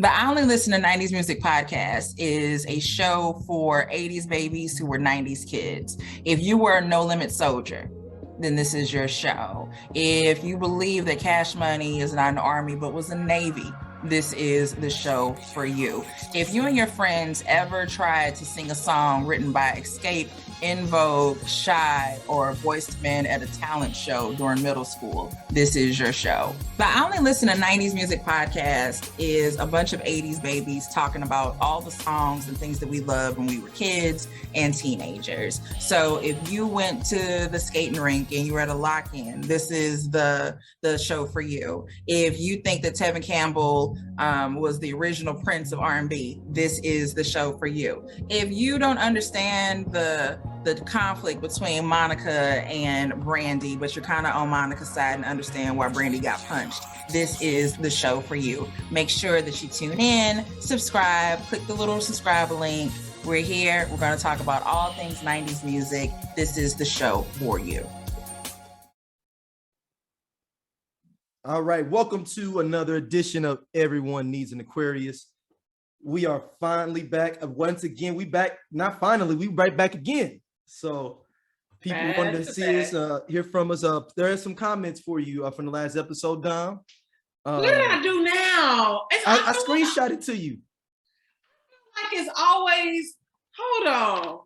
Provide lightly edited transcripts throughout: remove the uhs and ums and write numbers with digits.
The I Only Listen to 90s Music podcast is a show for 80s babies who were 90s kids. If you were a No Limit soldier, then this is your show. If you believe that Cash Money is not an army but was a Navy, this is the show for you. If you and your friends ever tried to sing a song written by Escape, In Vogue, Shy, or Voiced Men at a talent show during middle school, this is your show. The I Only Listen to 90s Music podcast is a bunch of 80s babies talking about all the songs and things that we loved when we were kids and teenagers. So if you went to the skating rink and you were at a lock-in, this is the show for you. If you think that Tevin Campbell was the original Prince of R&B, this is the show for you. If you don't understand the conflict between Monica and Brandy, but you're kind of on Monica's side and understand why Brandy got punched, this is the show for you. Make sure that you tune in, subscribe, click the little subscribe link. We're here. We're going to talk about all things 90s music. This is the show for you. All right, welcome to another edition of Everyone Needs an Aquarius. We are finally back. Once again, we back, not finally, we right back again. So people wanted to see us, hear from us. There are some comments for you from the last episode, Dom. What did I do now? I screenshot it to you. Like it's always, hold on.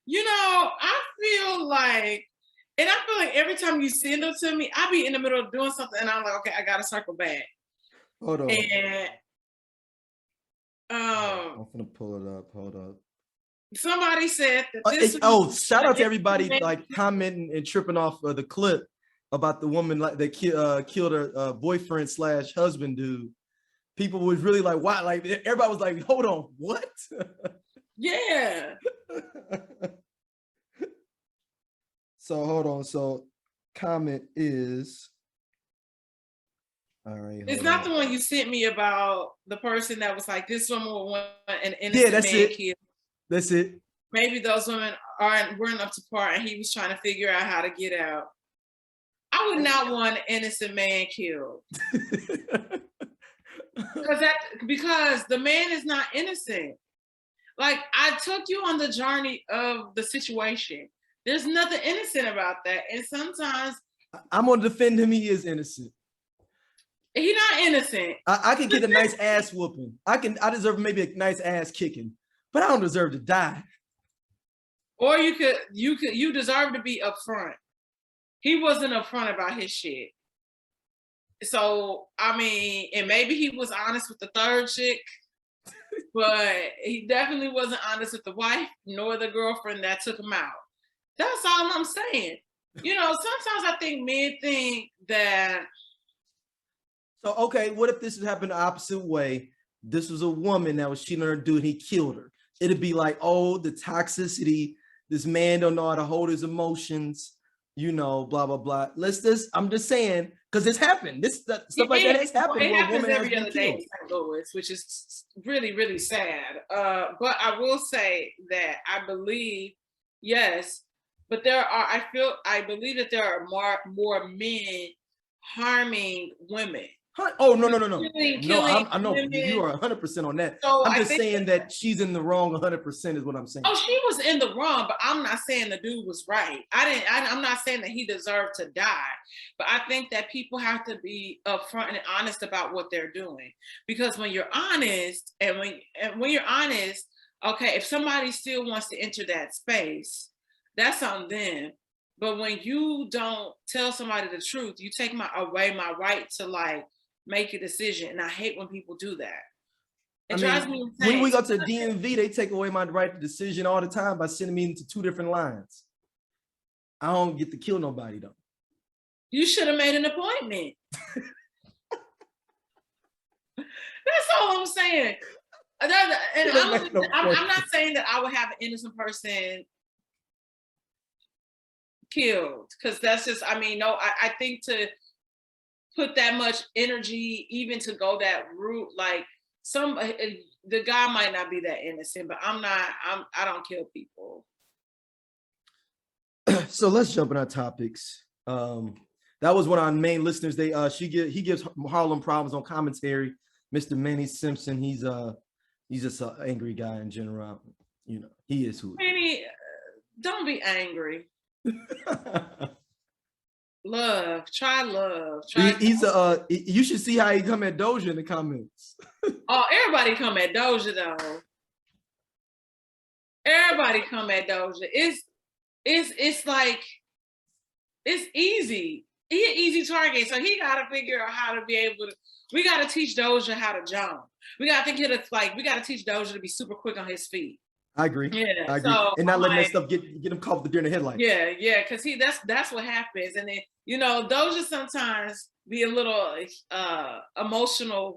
You know, I feel like every time you send them to me, I be in the middle of doing something and I'm like, okay, I gotta circle back. Hold on. And I'm gonna pull it up. Hold up. Somebody said that shout out to everybody like commenting and tripping off the clip about the woman like that killed her boyfriend / husband dude. People was really like, wow, like everybody was like, hold on, what? Yeah. So hold on. So comment is all right. It's not the one you sent me about the person that was like, this woman will want an innocent man killed. That's it. Maybe those women weren't up to par and he was trying to figure out how to get out. I would not want an innocent man killed. Because the man is not innocent. Like, I took you on the journey of the situation. There's nothing innocent about that. And sometimes I'm gonna defend him. He is innocent. He's not innocent. I can get a nice ass whooping. I deserve maybe a nice ass kicking, but I don't deserve to die. Or you deserve to be upfront. He wasn't upfront about his shit. So, I mean, and maybe he was honest with the third chick, but he definitely wasn't honest with the wife nor the girlfriend that took him out. That's all I'm saying. You know, sometimes I think men think that. So, okay, what if this had happened the opposite way? This was a woman that was cheating on her dude, he killed her. It'd be like, oh, the toxicity. This man don't know how to hold his emotions, you know, blah, blah, blah. I'm just saying, because it's happened. Stuff like that has happened. It happens every other day in St. Louis, which is really, really sad. But I will say that I believe, yes, but I believe that there are more men harming women. Oh, no. Killing I know women. you are 100% on that. So I'm just saying that she's in the wrong 100% is what I'm saying. Oh, she was in the wrong, but I'm not saying the dude was right. I'm not saying that he deserved to die, but I think that people have to be upfront and honest about what they're doing. Because when you're honest, and when you're honest, okay, if somebody still wants to enter that space, that's on them. But when you don't tell somebody the truth, you take away my right to like make a decision. And I hate when people do that. It drives me insane. When we go to the DMV, they take away my right to decision all the time by sending me into 2 different lines. I don't get to kill nobody though. You should have made an appointment. That's all I'm saying. And I'm not saying that I would have an innocent person killed, because that's just, I think to put that much energy, even to go that route, like the guy might not be that innocent, but I don't kill people. So let's jump in our topics. That was one of our main listeners. He gives Harlem Problems on commentary. Mr. Manny Simpson, he's just an angry guy in general. You know, he is who. Manny, don't be angry. Love, try love. He's you should see how he come at Doja in the comments. Oh, everybody come at Doja though. Everybody come at Doja. It's like it's easy. He an easy target, so he got to figure out how to be able to. We got to teach Doja how to jump. We got to teach Doja to be super quick on his feet. I agree. Yeah, I agree. so and not letting that stuff get him caught with the deer in the headlights. Yeah, because that's what happens. And then, you know, Doja sometimes be a little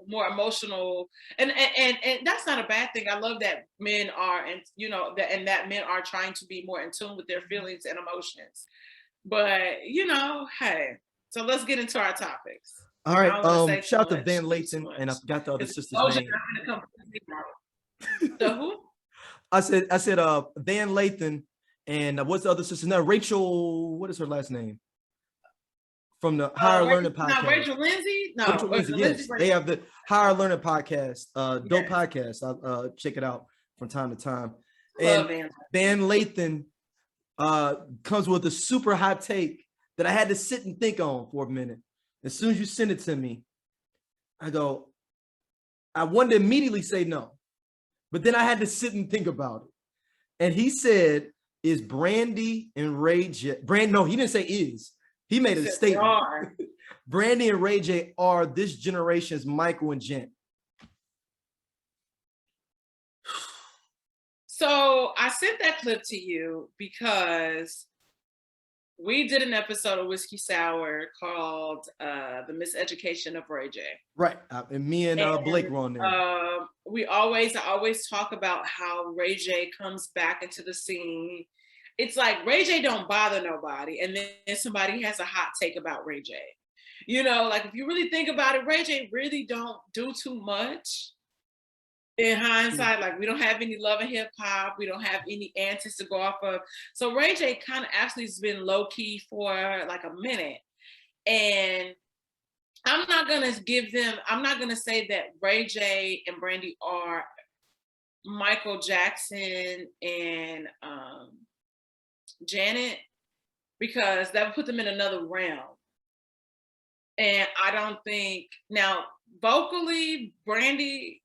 more emotional. And that's not a bad thing. I love that men are, and you know, that men are trying to be more in tune with their feelings and emotions. But you know, hey, so let's get into our topics. All right. Shout out to Van Layton, and I forgot the other sister's name. The who? I said Van Lathan, and what's the other sister? No, Rachel. What is her last name? From the Higher Learning podcast. Rachel Lindsay. No, Rachel Lindsay. Yes, they have the Higher Learning podcast. Dope podcast. I check it out from time to time. And Van Lathan comes with a super hot take that I had to sit and think on for a minute. As soon as you send it to me, I wanted to immediately say no. But then I had to sit and think about it. And he said, is Brandy and Ray J, no, he didn't say is. He made a statement. Brandy and Ray J are this generation's Michael and Jen. So I sent that clip to you because we did an episode of Whiskey Sour called The Miseducation of Ray J. Right. And me and Blake were on there. I always talk about how Ray J comes back into the scene. It's like Ray J don't bother nobody. And then somebody has a hot take about Ray J. You know, like if you really think about it, Ray J really don't do too much. In hindsight, like we don't have any love and hip hop, we don't have any antics to go off of. So Ray J kind of actually has been low key for like a minute. And I'm not gonna say that Ray J and Brandy are Michael Jackson and Janet, because that would put them in another realm. And I don't think, now vocally, Brandy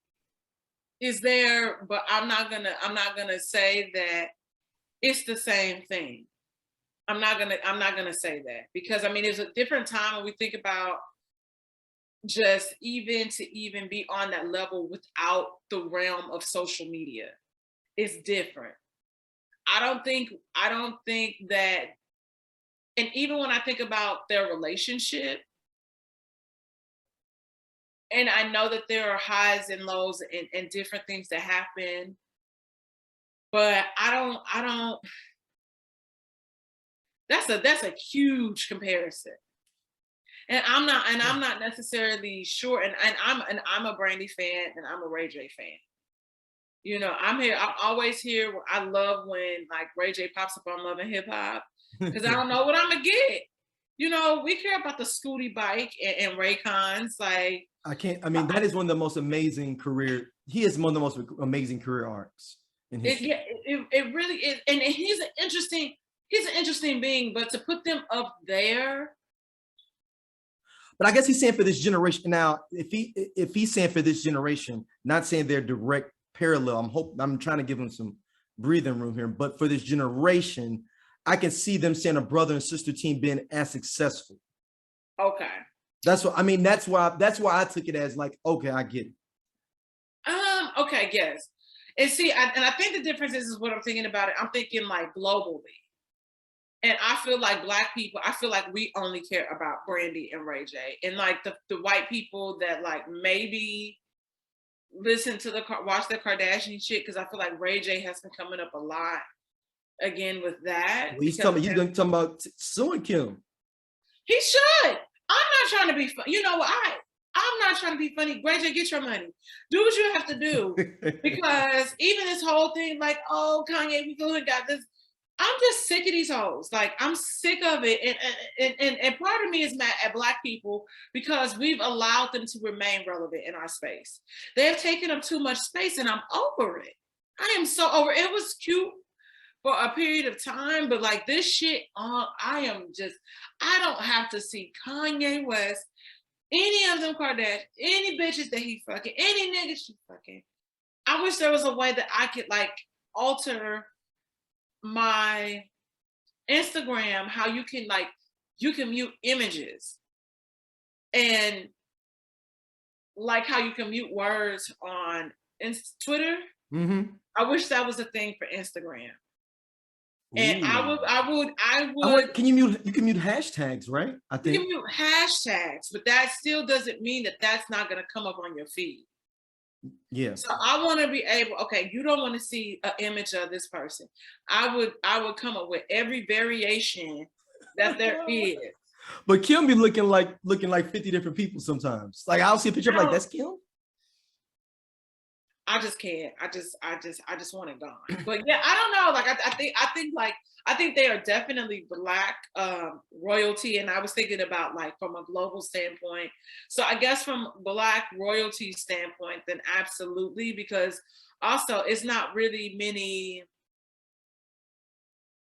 is there, but I'm not gonna say that it's the same thing. I'm not gonna say that, because I mean there's a different time when we think about just even to be on that level without the realm of social media. It's different. I don't think that, and even when I think about their relationship, and I know that there are highs and lows and different things that happen, but I don't, that's a huge comparison. And I'm not necessarily sure, and I'm a Brandy fan and I'm a Ray J fan. You know, I'm always here. I love when like Ray J pops up on Love and Hip Hop, because I don't know what I'm gonna get. You know, we care about the Scooty bike and Raycons. Like, that is one of the most amazing career. He is one of the most amazing career arcs in history. It really is. And he's an interesting being, but to put them up there. But I guess he's saying for this generation. Now, if he's saying for this generation, not saying they're direct parallel, I'm trying to give him some breathing room here, but for this generation, I can see them saying a brother and sister team being as successful. Okay. That's why I took it as like, okay, I get it. Okay, yes. And see, I think the difference is what I'm thinking about it. I'm thinking like globally. And I feel like Black people, I feel like we only care about Brandy and Ray J. And like the white people that like maybe listen to watch the Kardashian shit, because I feel like Ray J has been coming up a lot again with that. Well, he's talking about suing Kim. He should. I'm not trying to be funny. You know what? I'm not trying to be funny. Ray J, get your money. Do what you have to do. Because even this whole thing, like, oh, Kanye, we got this. I'm just sick of these hoes. Like, I'm sick of it. And part of me is mad at Black people because we've allowed them to remain relevant in our space. They have taken up too much space, and I'm over it. I am so over it. It was cute for a period of time, but like this shit, I don't have to see Kanye West, any of them Kardashians, any bitches that he fucking, any niggas she fucking. I wish there was a way that I could like alter my Instagram, how you can mute images, and like how you can mute words on Twitter. Mm-hmm. I wish that was a thing for Instagram. And Ooh. I would. Can you mute? You can mute hashtags, right? I think you can mute hashtags, but that still doesn't mean that that's not going to come up on your feed. Yeah. So I want to be able. Okay, you don't want to see an image of this person. I would come up with every variation that there is. But Kim be looking like 50 different people sometimes. Like I'll see a picture, I'm like, that's Kim. I just can't. I just want it gone. But yeah, I don't know. Like I think they are definitely Black royalty, and I was thinking about like from a global standpoint. So I guess from Black royalty standpoint, then absolutely, because also it's not really many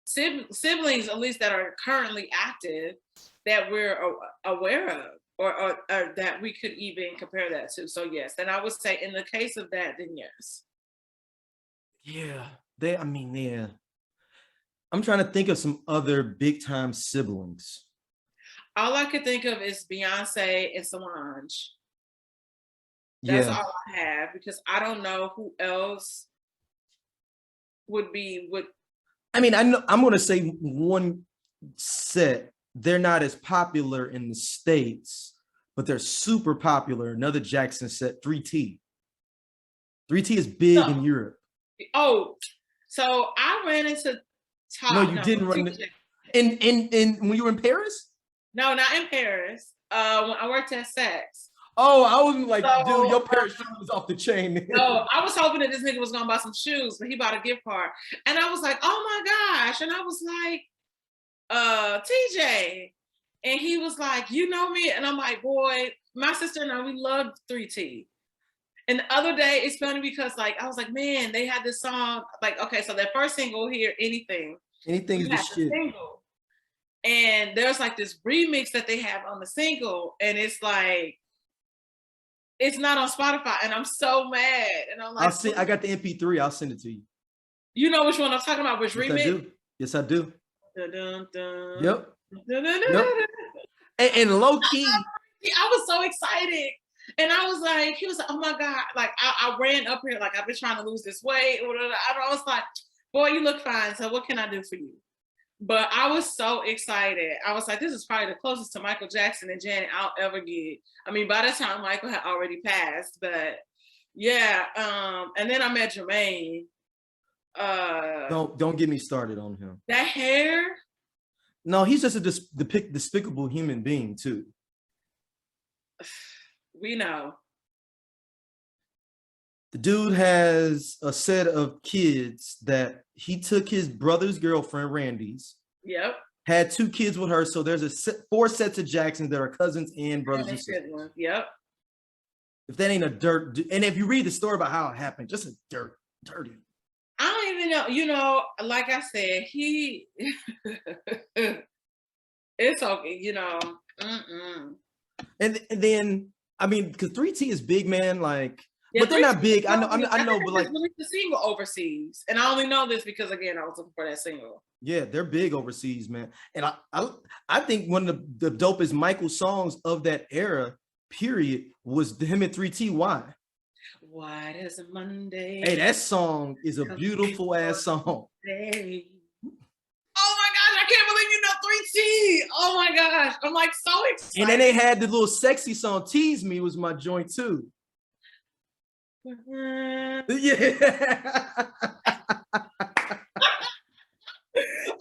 siblings, at least that are currently active, that we're aware of. Or that we could even compare that to. So yes, and I would say in the case of that, then yes. Yeah, yeah. I'm trying to think of some other big time siblings. All I could think of is Beyonce and Solange. That's all I have, because I don't know who else would. I mean, I know I'm gonna say one set. They're not as popular in the States, but they're super popular. Another Jackson set, 3T. 3T is big in Europe. Oh, so I ran into No, you didn't run in when you were in Paris? No, not in Paris. When I worked at Saks. Oh, I was like, dude, your Paris shoe was off the chain. No, I was hoping that this nigga was gonna buy some shoes, but he bought a gift card. And I was like, oh my gosh. And I was like, TJ, and he was like, you know me? And I'm like, boy, my sister and I, we loved 3T. And the other day, it's funny because like I was like, man, they had this song, like, okay, so their first single here, Anything is the shit. Single. And there's like this remix that they have on the single, and it's like, it's not on Spotify, and I'm so mad. And I'm like, I got the MP3, I'll send it to you. You know which one I'm talking about, which remix? Yes, I do. Dun, dun, dun. Yep. Dun, dun, dun, dun. And low key, I was so excited, and I was like, he was like, oh my god, like I ran up here, like I've been trying to lose this weight. I was like, boy, you look fine. So what can I do for you? But I was so excited. I was like, this is probably the closest to Michael Jackson and Janet I'll ever get. I mean, by the time Michael had already passed, but yeah. And then I met Jermaine. Don't get me started on him. That hair. No, he's just a despicable human being too. We know. The dude has a set of kids that he took his brother's girlfriend, Randy's. Yep. Had 2 kids with her, so there's 4 sets of Jacksons that are cousins and brothers and sisters. Yep. If that ain't a dirt, and if you read the story about how it happened, just a dirty. I don't even know, you know, like I said, it's okay, you know. And then, I mean, because 3T is big, man, like, yeah, but they're not big. I know, but like, released the single overseas, and I only know this because again, I was looking for that single. Yeah, they're big overseas, man. And I think one of the dopest Michael songs of that era, period, was him and 3T. Why does a Monday? Hey, that song is a beautiful ass song. Day. Oh my gosh, I can't believe you know 3T. Oh my gosh, I'm like so excited. And then they had the little sexy song, Tease Me was my joint too. Yeah.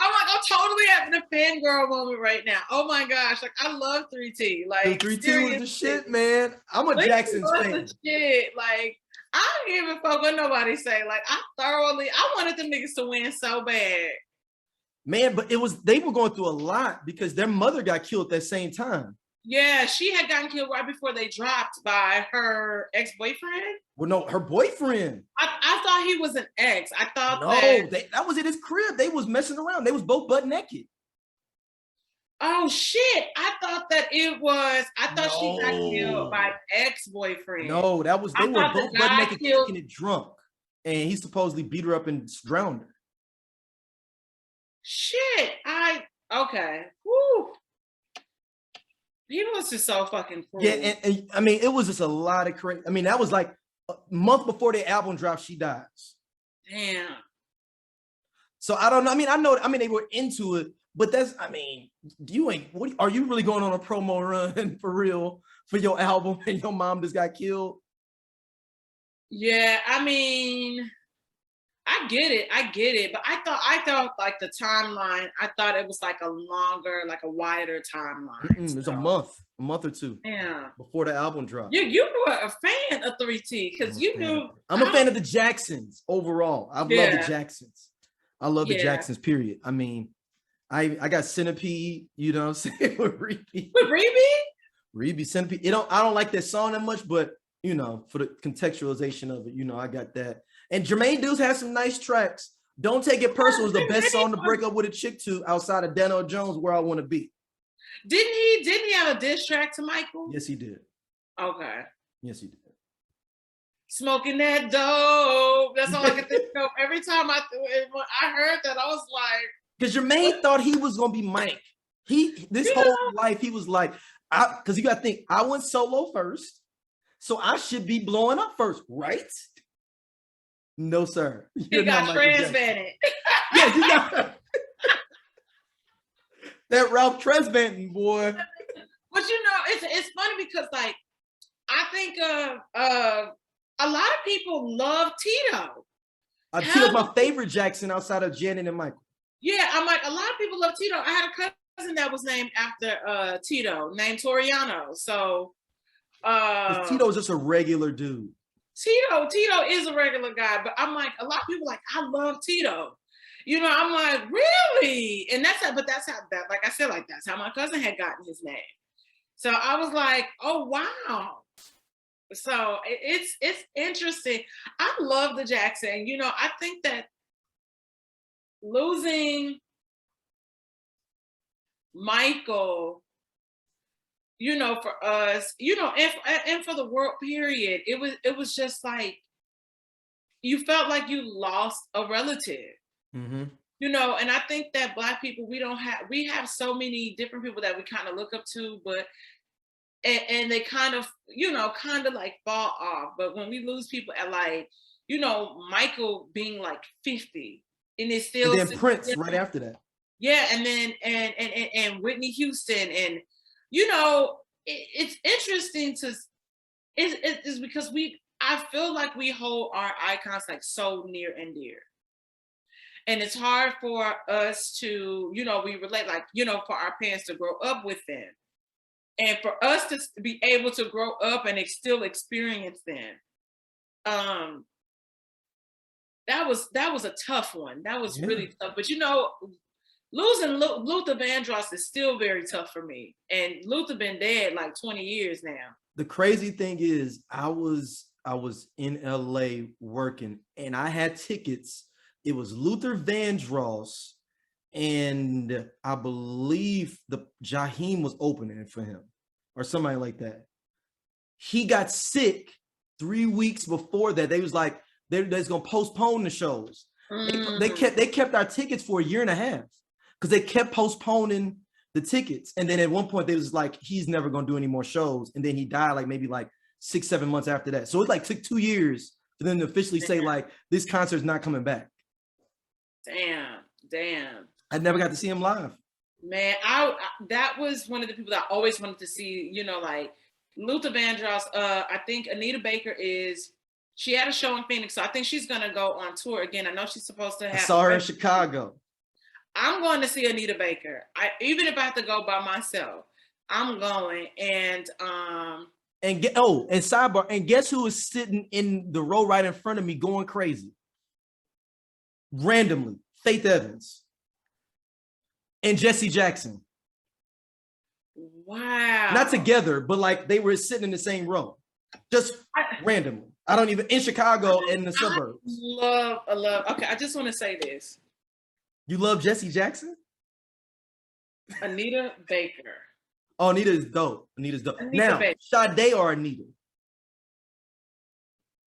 I'm totally having a fangirl moment right now. Oh my gosh, like I love 3T. Like 3T was the shit, man. I'm a Jackson's fan. Shit. Like I don't give a fuck what nobody say. Like I wanted them niggas to win so bad. Man, but they were going through a lot because their mother got killed at that same time. Yeah, she had gotten killed right before they dropped by her ex-boyfriend. Well, no, her boyfriend. I thought he was an ex. I thought that was at his crib. They was messing around. They was both butt naked. Oh shit! I thought she got killed by an ex-boyfriend. No, they were both butt naked, kicking it drunk, and he supposedly beat her up and drowned her. Shit! Okay. Woo. He was just so fucking cruel. Yeah, and I mean, it was just a lot of crazy. I mean, that was like a month before the album dropped, she dies. Damn. So I don't know. I mean, they were into it, but are you really going on a promo run for real for your album and your mom just got killed? Yeah, I mean, I get it, but I thought like the timeline, I thought it was like a longer, like a wider timeline. It's a month or two before the album dropped. You were a fan of 3T because you knew. I'm a fan of the Jacksons overall. I love the Jacksons. I love the Jacksons, period. I mean, I got Centipede, you know what I'm saying, with Rebe. With Rebe? Rebe, Centipede. I don't like that song that much, but you know, for the contextualization of it, you know, I got that. And Jermaine Deuce has some nice tracks. Don't Take It Personal is the best song to break up with a chick to outside of Dano Jones, Where I Want to Be. Didn't he have a diss track to Michael? Yes, he did. Okay. Yes, he did. Smoking that dope. That's all I could think of. Every time I heard that, I was like, because Jermaine thought he was gonna be Mike. Whole life he was like, because you gotta think, I went solo first, so I should be blowing up first, right? No, sir. He got Tresvanted. Yes, he got that Ralph Tresvanted, boy. But you know, it's funny because like I think a lot of people love Tito. Tito's my favorite Jackson outside of Janet and Michael. Yeah, I'm like, a lot of people love Tito. I had a cousin that was named after Tito, named Toriano. So Tito's just a regular dude. Tito is a regular guy, but I'm like, a lot of people like, I love Tito. You know, I'm like, really? And that's how, like I said, like that's how my cousin had gotten his name. So I was like, oh wow. So it's interesting. I love the Jackson. You know, I think that losing Michael, you know, for us, you know, and for the world period, it was just like you felt like you lost a relative. Mm-hmm. You know, and I think that Black people, we have so many different people that we kind of look up to, but and they kind of, you know, kind of like fall off. But when we lose people at like, you know, Michael being like 50 and it's still. And then Prince right after that. Yeah, and then and Whitney Houston, and you know, it's interesting it's because I feel like we hold our icons like so near and dear. And it's hard for us to, you know, we relate, like, you know, for our parents to grow up with them. And for us to be able to grow up and still experience them. That was a tough one. That was really tough. But, you know, losing Luther Vandross is still very tough for me. And Luther been dead like 20 years now. The crazy thing is I was in LA working and I had tickets. It was Luther Vandross, and I believe the Jaheim was opening for him or somebody like that. He got sick 3 weeks before that. They was like, they're gonna postpone the shows. They kept our tickets for a year and a half because they kept postponing the tickets. And then at one point they was like, he's never gonna do any more shows. And then he died like maybe like 6-7 months after that. So it like took 2 years for them to officially say like, this concert's not coming back. Damn. I never got to see him live. Man, that was one of the people that I always wanted to see, you know, like Luther Vandross. I think Anita Baker she had a show in Phoenix, so I think she's gonna go on tour again. I know she's supposed to have. I saw her in Chicago. I'm going to see Anita Baker. Even if I have to go by myself, I'm going. And sidebar, and guess who is sitting in the row right in front of me going crazy? Randomly, Faith Evans. and Jesse Jackson. Wow. Not together, but like they were sitting in the same row, just randomly. I don't even in Chicago in the suburbs. I love. Okay, I just want to say this. You love Jesse Jackson? Anita Baker. Oh, Anita is dope. Anita's dope. Anita Now, Baker. Sade or Anita?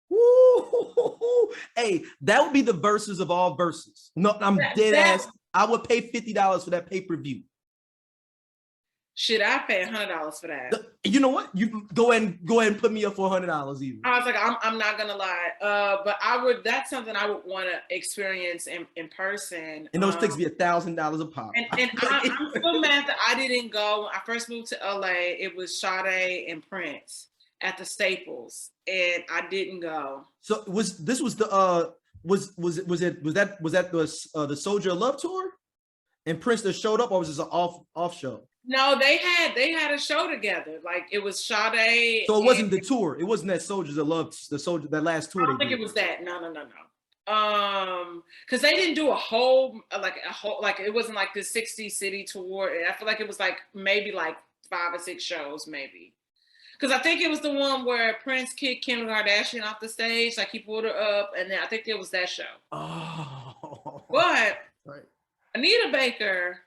Woo! Hey, that would be the verses of all verses. No, I'm dead ass. I would pay $50 for that pay-per-view. Should I pay $100 for that? You know what? You go ahead and put me up for $100 even. I was like, I'm not gonna lie, but I would. That's something I would want to experience in person. And those tickets be $1,000 a pop. And I'm so mad that I didn't go. When I first moved to LA, it was Sade and Prince at the Staples, and I didn't go. So was that the Soldier of Love tour? And Prince that showed up, or was this an off show? No, they had a show together. Like it was Sade. So it wasn't the tour. It wasn't that Soldiers of Love, that last tour. I don't think it was that. No. Because they didn't do a whole it wasn't like the 60 city tour. I feel like it was like maybe like 5 or 6 shows, maybe. Because I think it was the one where Prince kicked Kim Kardashian off the stage, like he pulled her up, and then I think it was that show. Oh, but right. Anita Baker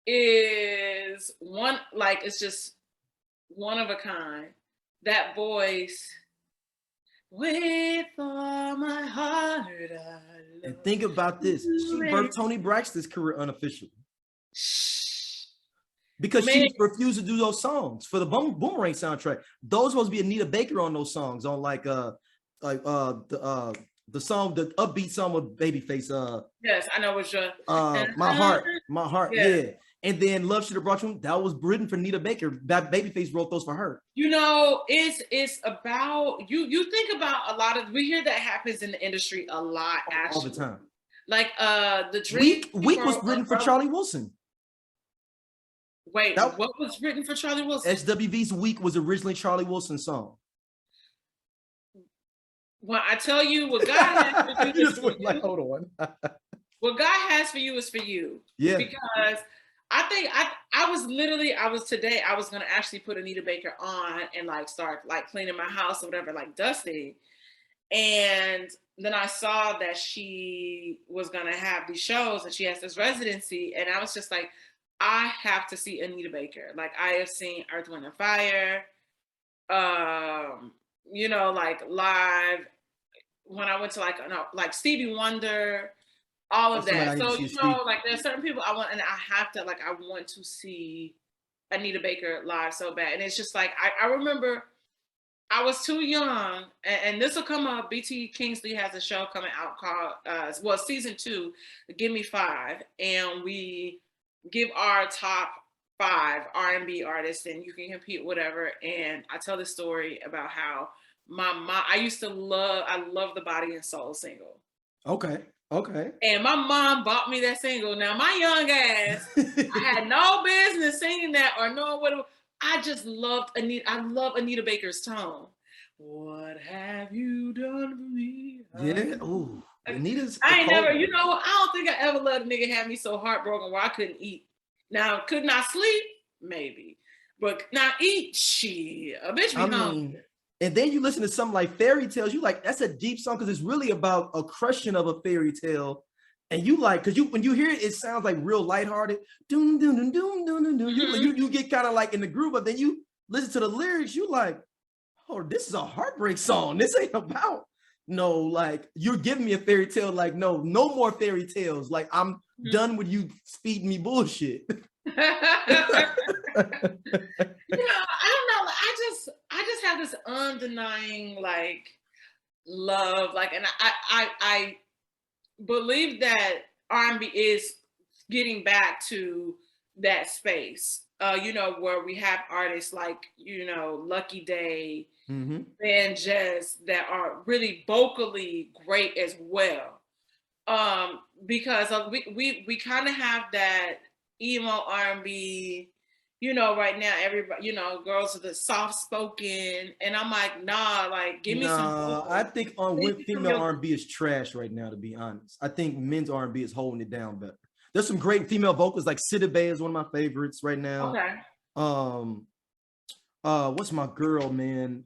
is it's just one of a kind. That voice, with all my heart, and think about this: she birthed Tony Braxton's career unofficially because she refused to do those songs for the Boomerang soundtrack. Those supposed to be Anita Baker on those songs, on the song, the upbeat song with Babyface. Yes, I know what you're. My heart, yeah. And then Love Should Have Brought You. That was written for Anita Baker. That Babyface wrote those for her. You know, it's about you think about a lot of, we hear that happens in the industry a lot, actually. All the time. Like the Dream Week was written for Charlie Wilson. Wait, what was written for Charlie Wilson? SWV's Week was originally Charlie Wilson's song. Well, I tell you what God has for you. Hold on. What God has for you is for you. Yeah. Because I think I was going to actually put Anita Baker on and like start like cleaning my house or whatever, like dusting. And then I saw that she was going to have these shows and she has this residency. And I was just like, I have to see Anita Baker. Like I have seen Earth, Wind and Fire, like live when I went to like Stevie Wonder, all of that. So, like there's certain people I want, and I want to see Anita Baker live so bad. And it's just like, I remember I was too young, and this will come up. BT Kingsley has a show coming out called, season 2, Give Me 5. And we give our top 5 R&B artists, and you can compete whatever. And I tell this story about how my mom, I love the Body and Soul single. Okay. And my mom bought me that single. Now my young ass, I had no business singing that or knowing what it was. I just loved Anita. I love Anita Baker's tone. What have you done for me? Yeah. Ooh. Anita's. I don't think I ever let a nigga have me so heartbroken where I couldn't eat. Now, could not sleep? Maybe. But not eat? Shit. A bitch be hungry. And then you listen to something like Fairy Tales, you like, that's a deep song because it's really about a crushing of a fairy tale. And you like, because when you hear it, it sounds like real lighthearted. Doom, doom, doom, doom, doom, doom, doom. You get kind of like in the groove, but then you listen to the lyrics, you like, oh, this is a heartbreak song. This ain't about like you're giving me a fairy tale. Like, no more fairy tales. Like, I'm done with you feeding me bullshit. I don't know. I just have this undenying like love, like, and I believe that R&B is getting back to that space. Where we have artists like Lucky Day, and Jazz that are really vocally great as well. Because we kind of have that emo R&B right now everybody, girls are the soft spoken, and I'm like, nah, like give me some vocals. I think female R&B is trash right now, to be honest. I think men's R&B is holding it down better. There's some great female vocals, like Sida Bay is one of my favorites right now. Okay. What's my girl, man?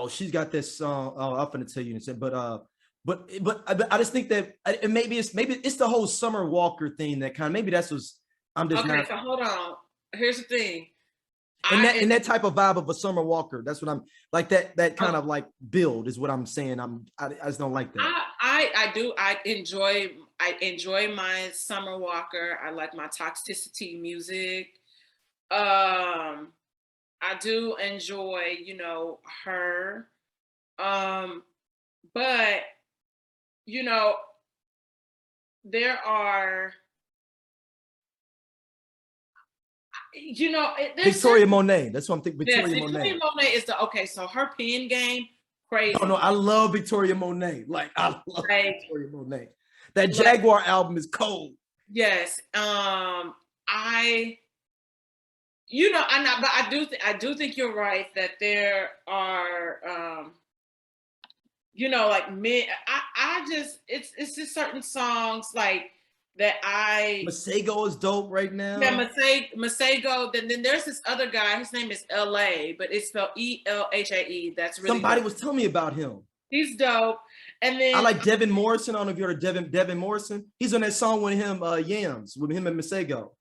She's got this song. Oh, I'm gonna tell you in a second, but I just think that maybe it's the whole Summer Walker thing that kind of, maybe that's what's, I'm just okay. not. So hold on. Here's the thing. In that type of vibe of a Summer Walker, that's what I'm like. That kind of like build is what I'm saying. I just don't like that. I enjoy my Summer Walker. I like my Toxicity music. I do enjoy, her. But there are, Victoria Monet. That's what I'm thinking. Victoria Monet is so her pen game, crazy. No, I love Victoria Monet. Like, I love Victoria Monet. That Jaguar album is cold. Yes. I do think you're right that there are, like men. I just it's just certain songs like that Masego is dope right now. Yeah, Masego. Then there's this other guy. His name is LA, but it's spelled ELHAE. That's really somebody dope. was telling me about him. He's dope. And then I like Devin Morrison. I don't know if you heard of Devin Morrison. He's on that song with him, Yams, with him and Masego.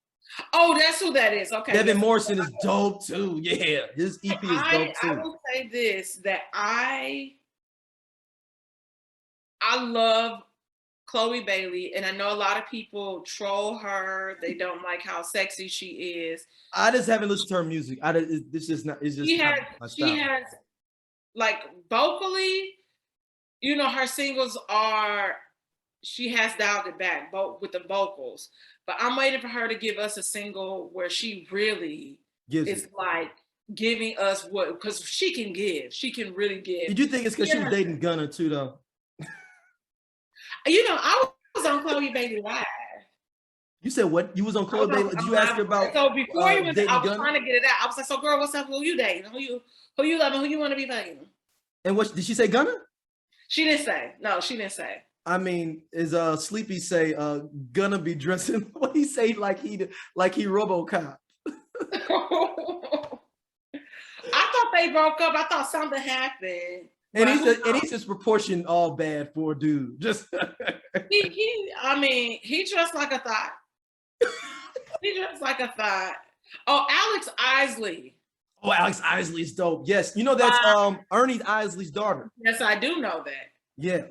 Oh, that's who that is. Okay. Devin Morrison is dope too. Yeah, his EP is dope too. I will say this, that I love Chloe Bailey, and I know a lot of people troll her. They don't like how sexy she is. I just haven't listened to her music. This is not. It's just. She has like vocally, her singles are. She has dialed it back, both with the vocals. But I'm waiting for her to give us a single where she really is like giving us what, because she can give. She can really give. Did you think it's because she was dating Gunna too, though? I was on Chloe Bailey Live. You said what? You was on Chloe Bailey? Did you ask her about? So before I was Gunna? trying to get it out. I was like, "So, girl, what's up? Who you dating? Who you loving? Who you want to be fucking?" And what did she say? Gunna? She didn't say. No, she didn't say. I mean, is Sleepy say Gunna be dressing? What he say like he RoboCop? I thought they broke up. I thought something happened. And he's just proportioned all bad for a dude. Just he dressed like a thought. He dressed like a thought. Oh, Alex Isley. Oh, Alex Isley's dope. Yes, that's Ernie Isley's daughter. Yes, I do know that. Yeah.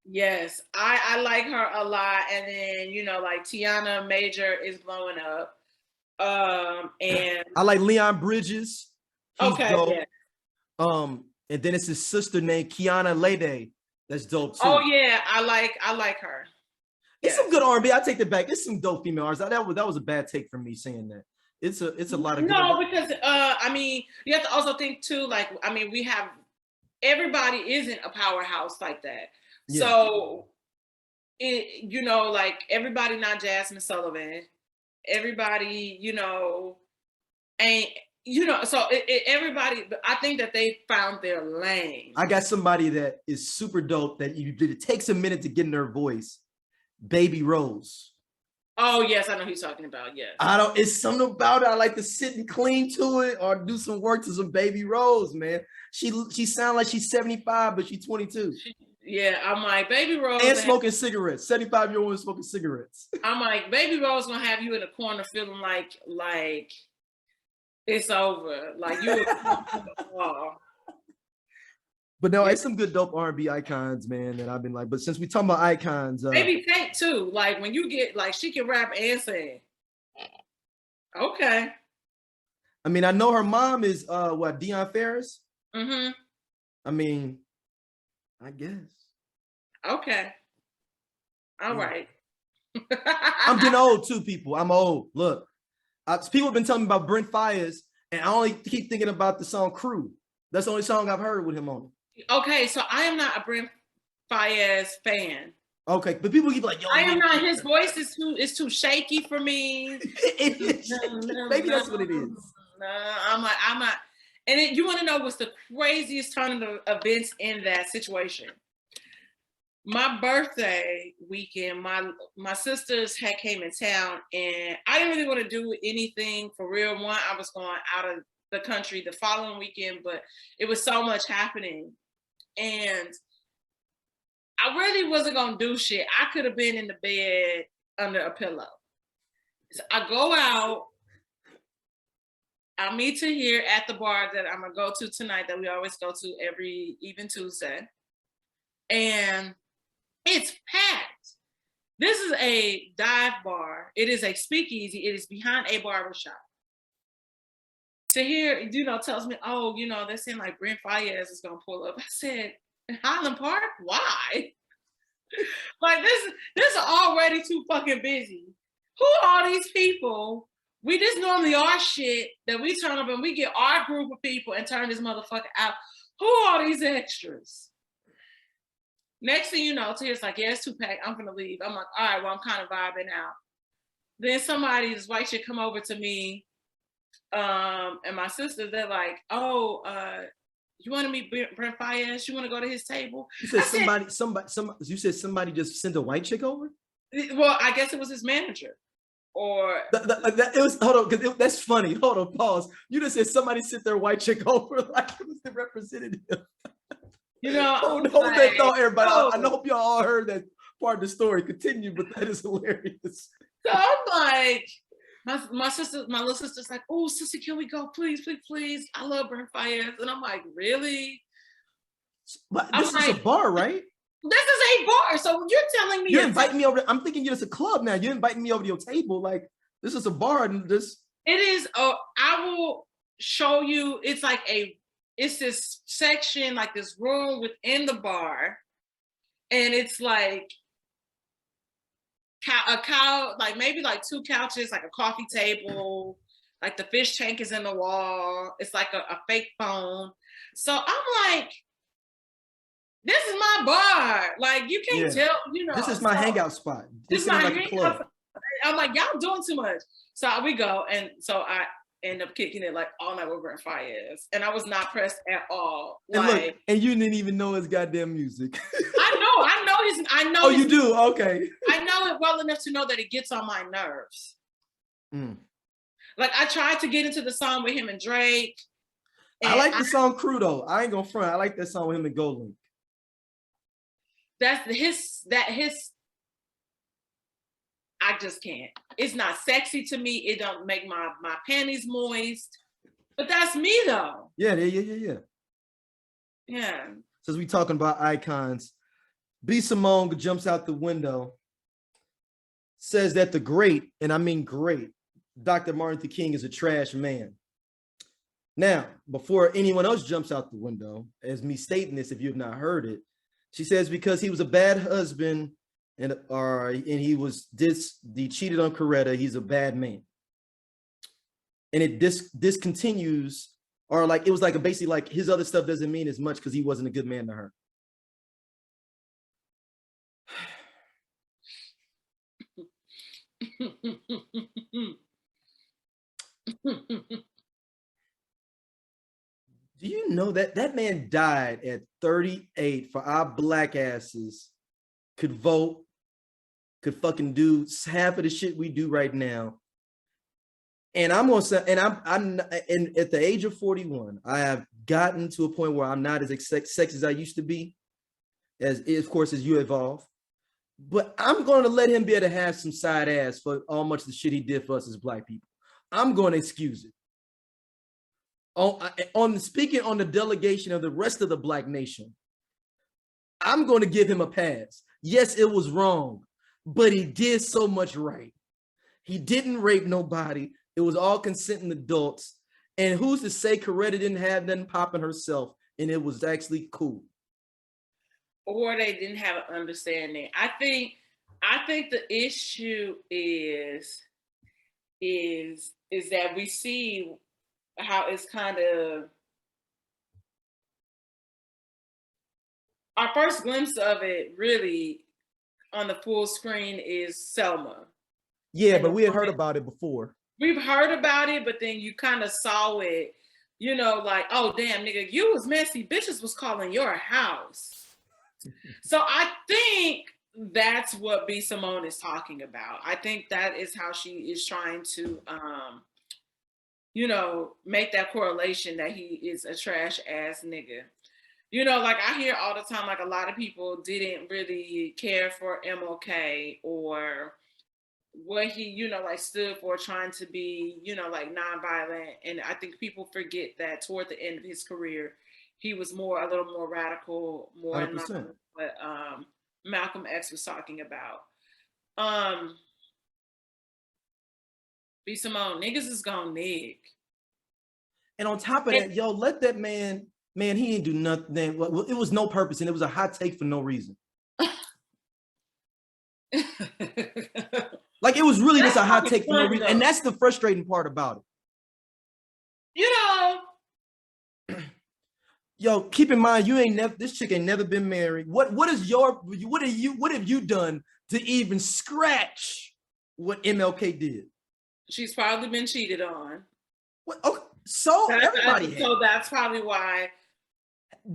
Yes, I like her a lot. And then like Tiana Major is blowing up. And I like Leon Bridges. He's dope. Yeah. And then it's his sister named Kiana Lede. That's dope too. Oh yeah, I like her. It's some good R&B. I take it back. It's some dope female artists. That was a bad take from me saying that. It's a lot of because you have to also think too. Like we have everybody isn't a powerhouse like that. Yeah. So it like everybody not Jasmine Sullivan. Everybody ain't. So everybody, I think that they found their lane. I got somebody that is super dope that it takes a minute to get in their voice. Baby Rose. Oh yes, I know who you're talking about. Yes. It's something about it. I like to sit and clean to it or do some work to some Baby Rose, man. She sounds like she's 75, but she's 22. Yeah, I'm like, Baby Rose. And smoking cigarettes. 75-year-old woman smoking cigarettes. I'm like, Baby Rose gonna have you in the corner feeling like it's over. Like you. But no, it's some good dope R&B icons, man, that I've been like. But since we talking about icons, maybe Kate too. Like when you get she can rap and sing. Okay. I mean, I know her mom is Deion Ferris. Mm-hmm. I mean, I guess. Okay. All right. I'm getting old too, people. I'm old. Look. People have been telling me about Brent Faiyaz, and I only keep thinking about the song Crew. That's the only song I've heard with him on it. Okay, so I am not a Brent Faiyaz fan. Okay, but people keep like, yo, I am not. His voice is too shaky for me. it is shaky. Maybe that's what it is. No, I'm not. And you want to know what's the craziest turn of events in that situation? My birthday weekend, my sisters had came in town, and I didn't really want to do anything for real. One, I was going out of the country the following weekend, but it was so much happening, and I really wasn't gonna do shit. I could have been in the bed under a pillow. So I go out. I'll meet her here at the bar that I'm gonna go to tonight, that we always go to every even Tuesday, and it's packed. This is a dive bar. It is a speakeasy. It is behind a barber shop. To hear, tells me, oh, they're saying like Brent Fayez is gonna pull up. I said, Highland Park? Why? Like this is already too fucking busy. Who are all these people? We just normally are shit that we turn up and we get our group of people and turn this motherfucker out. Who are these extras? Next thing you know, Tahir's like, yeah, it's too packed. I'm gonna leave. I'm like, all right, well, I'm kind of vibing out. Then this white chick come over to me, and my sisters, they're like, oh, you want to meet Brent Fayez? You want to go to his table? You said you said somebody just sent a white chick over? Well, I guess it was his manager. Or it was, hold on, because that's funny. Hold on, pause. You just said somebody sent their white chick over like it was the representative. Hold that thought, everybody. I hope y'all all heard that part of the story. Continue, but that is hilarious. So I'm like, my little sister's like, oh, sister, can we go? Please, please, please. I love Brent Fayez. And I'm like, really? But this is a bar, right? This is a bar. So you're telling me you're inviting me over. I'm thinking it's a club now. You're inviting me over to your table. Like, this is a bar, and this. It is. I will show you. It's this section, like this room within the bar, and it's like like maybe like two couches, like a coffee table, like the fish tank is in the wall. It's like a fake phone. So I'm like, this is my bar. Like, you can't tell, This is my hangout spot. This is my hangout spot. I'm like, y'all doing too much. So we go, and so I end up kicking it like all night with Brent Fayez, and I was not pressed at all. And look, and you didn't even know his goddamn music. I know. Oh, you do? Okay. I know it well enough to know that it gets on my nerves. Like, I tried to get into the song with him and Drake. And I like the song Crew though. I ain't gonna front. I like that song with him and GoldLink. That's his. I just can't. It's not sexy to me. It don't make my panties moist. But that's me though. Yeah. Yeah. Since we talking about icons, B. Simone jumps out the window, says that the great, and I mean great, Dr. Martin Luther King is a trash man. Now, before anyone else jumps out the window, as me stating this, if you have not heard it, she says because he was a bad husband and he cheated on Coretta, he's a bad man. And it discontinues, or like it was like basically like his other stuff doesn't mean as much because he wasn't a good man to her. Do you know that man died at 38 for our black asses could vote, could fucking do half of the shit we do right now? And I'm gonna say, and I'm at the age of 41, I have gotten to a point where I'm not as sexy as I used to be, as of course as you evolve. But I'm going to let him be able to have some side ass for all much of the shit he did for us as black people. I'm going to excuse it. Speaking on the delegation of the rest of the black nation, I'm going to give him a pass. Yes, it was wrong, but he did so much right. He didn't rape nobody. It was all consenting adults. And who's to say Coretta didn't have nothing popping herself and it was actually cool? Or they didn't have an understanding. I think the issue is that we see how it's kind of our first glimpse of it really on the full screen is Selma. Yeah, but we had heard about it before. We've heard about it, but then you kind of saw it, you know, like, oh, damn, nigga, you was messy. Bitches was calling your house. So I think that's what B. Simone is talking about. I think that is how she is trying to, you know, make that correlation that he is a trash ass nigga. You know, like I hear all the time, like a lot of people didn't really care for MLK or what he, you know, like stood for, trying to be, you know, like nonviolent. And I think people forget that toward the end of his career, he was a little more radical, more in line with what Malcolm X was talking about. B. Simone, niggas is gonna nig. And on top of that, yo, let that man, he ain't do nothing. Well, it was no purpose, and it was a hot take for no reason. Like, it was really just a hot take for no reason. And that's the frustrating part about it. You know, yo, keep in mind, this chick ain't never been married. What have you done to even scratch what MLK did? She's probably been cheated on. What? Okay, so everybody. So that's probably why.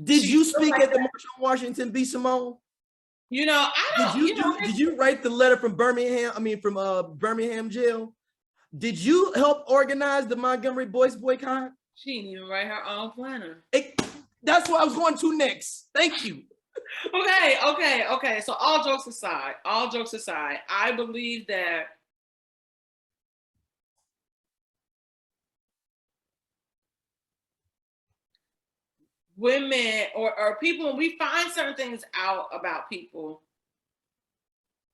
Did you speak at the March on Washington, B. Simone? You know, I don't. Did you write the letter from Birmingham? I mean, from Birmingham jail? Did you help organize the Montgomery Boys boycott? She didn't even write her own planner. That's what I was going to next. Thank you. Okay. So all jokes aside, I believe that women or people, when we find certain things out about people,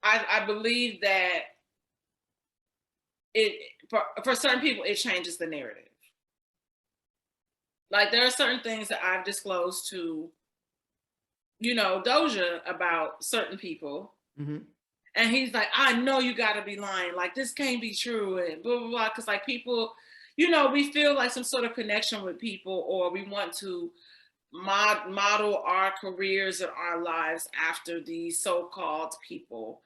I believe that for certain people, it changes the narrative. Like, there are certain things that I've disclosed to, you know, Doja about certain people. Mm-hmm. And he's like, I know you gotta be lying. Like, this can't be true, and blah, blah, blah. Because, like, people, you know, we feel like some sort of connection with people, or we want to model our careers and our lives after these so-called people.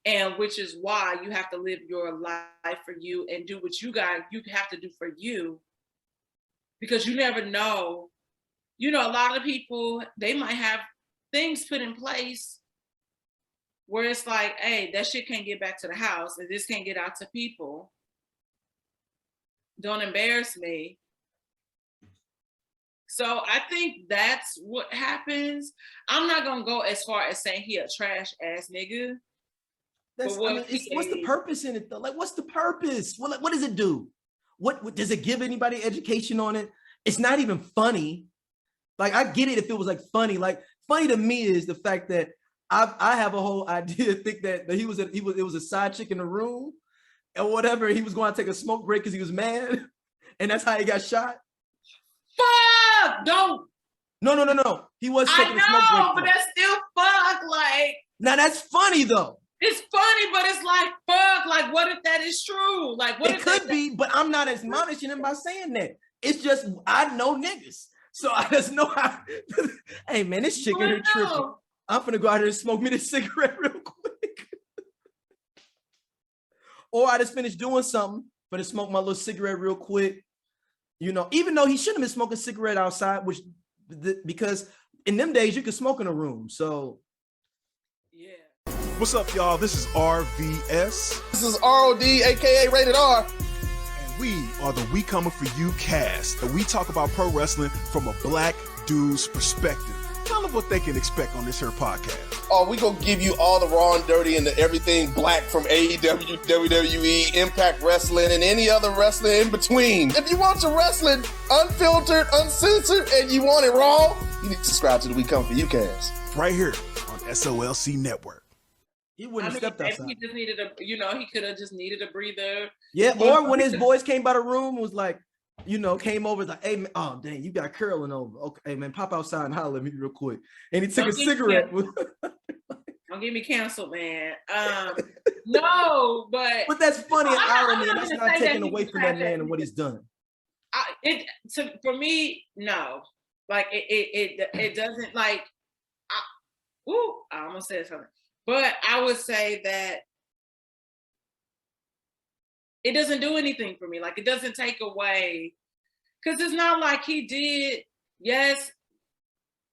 And which is why you have to live your life for you and do what you have to do for you. Because you never know. You know, a lot of people, they might have things put in place where it's like, hey, that shit can't get back to the house, and this can't get out to people. Don't embarrass me. So I think that's what happens. I'm not gonna go as far as saying he a trash ass nigga. What's the purpose in it though? Like, what's the purpose? What does it do? What does it give anybody education on it? It's not even funny. Like, I get it if it was like funny. Like, funny to me is the fact that I have a whole idea to think that it was a side chick in the room or whatever. He was going to take a smoke break because he was mad, and that's how he got shot. Fuck! Don't. No. He was taking a smoke break. But that's still fuck. Like, now that's funny though. It's funny, but it's like, fuck. Like, what if that is true? Like, what it could be, but I'm not admonishing him by saying that. It's just, I know niggas, so I just know how. Hey man, this chick in here tripping. I'm finna go out here and smoke me this cigarette real quick. Or I just finished doing something, finna smoke my little cigarette real quick. You know, even though he shouldn't have been smoking a cigarette outside, because in them days you could smoke in a room. So yeah. What's up, y'all? This is RVS. This is ROD, aka Rated R. And we are the We Coming For You cast. And we talk about pro wrestling from a black dude's perspective. Tell them what they can expect on this here podcast. Oh, we gonna give you all the raw and dirty and everything black from AEW, WWE, Impact Wrestling, and any other wrestling in between. If you want your wrestling unfiltered, uncensored, and you want it raw, you need to subscribe to the We Come For You cast. Right here on SOLC Network. He wouldn't have stepped outside. He just needed he could have just needed a breather. Yeah, or when his boys came by the room, was like, came over like, hey man, oh dang, you got curling over. Okay, hey man, pop outside and holler at me real quick. And he took a cigarette. Don't get me canceled, man. No, but that's funny and irony, and that's not taking away from that man and what he's done. For me, no. Like it doesn't like. I almost said something. But I would say that it doesn't do anything for me. Like, it doesn't take away, because it's not like he did. Yes,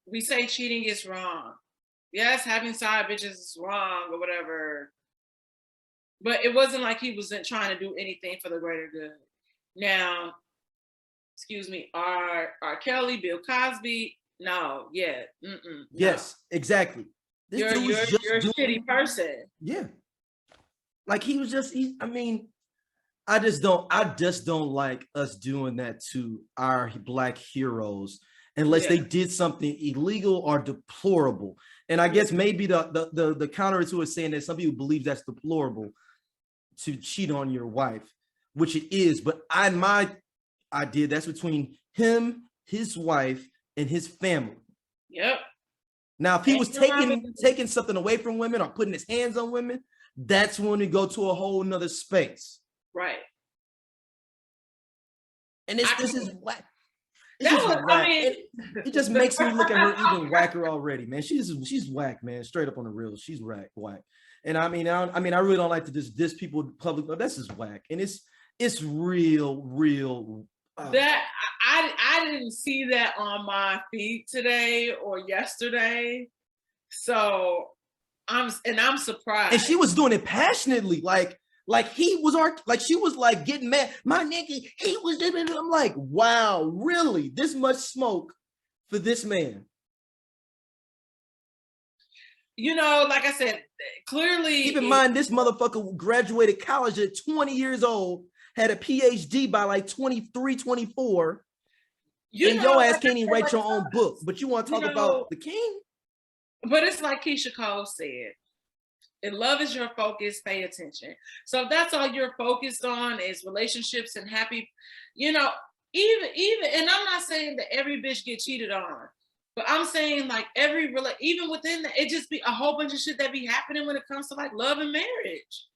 we say cheating is wrong. Yes, having side bitches is wrong or whatever. But it wasn't like he wasn't trying to do anything for the greater good. Now, excuse me, R. Kelly, Bill Cosby, no, yeah. Yes, no. Exactly. You're a shitty person. Yeah. Like he was just, I mean, I just don't like us doing that to our Black heroes unless they did something illegal or deplorable. And I guess maybe the counter to it saying that some people believe that's deplorable to cheat on your wife, which it is. But my idea, that's between him, his wife, and his family. Yep. Now, if he was taking something away from women or putting his hands on women, that's when we go to a whole nother space. Right. And this is whack. It just makes me look at her even whacker already, man. She's whack, man. Straight up on the real. She's whack. And I really don't like to just diss people public, but this is whack. And it's real. That I didn't see that on my feed today or yesterday. So I'm surprised. And she was doing it passionately, like he was she was like getting mad. My nigga, he was doing it. I'm like, wow, really? This much smoke for this man? You know, like I said, clearly. Keep in mind, this motherfucker graduated college at 20 years old, had a PhD by like 23, 24. And your ass can't even write your own book, but you want to talk about the king? But it's like Keisha Cole said, if love is your focus, pay attention. So if that's all you're focused on is relationships and happy, even, and I'm not saying that every bitch get cheated on, but I'm saying like even within that, it just be a whole bunch of shit that be happening when it comes to like love and marriage.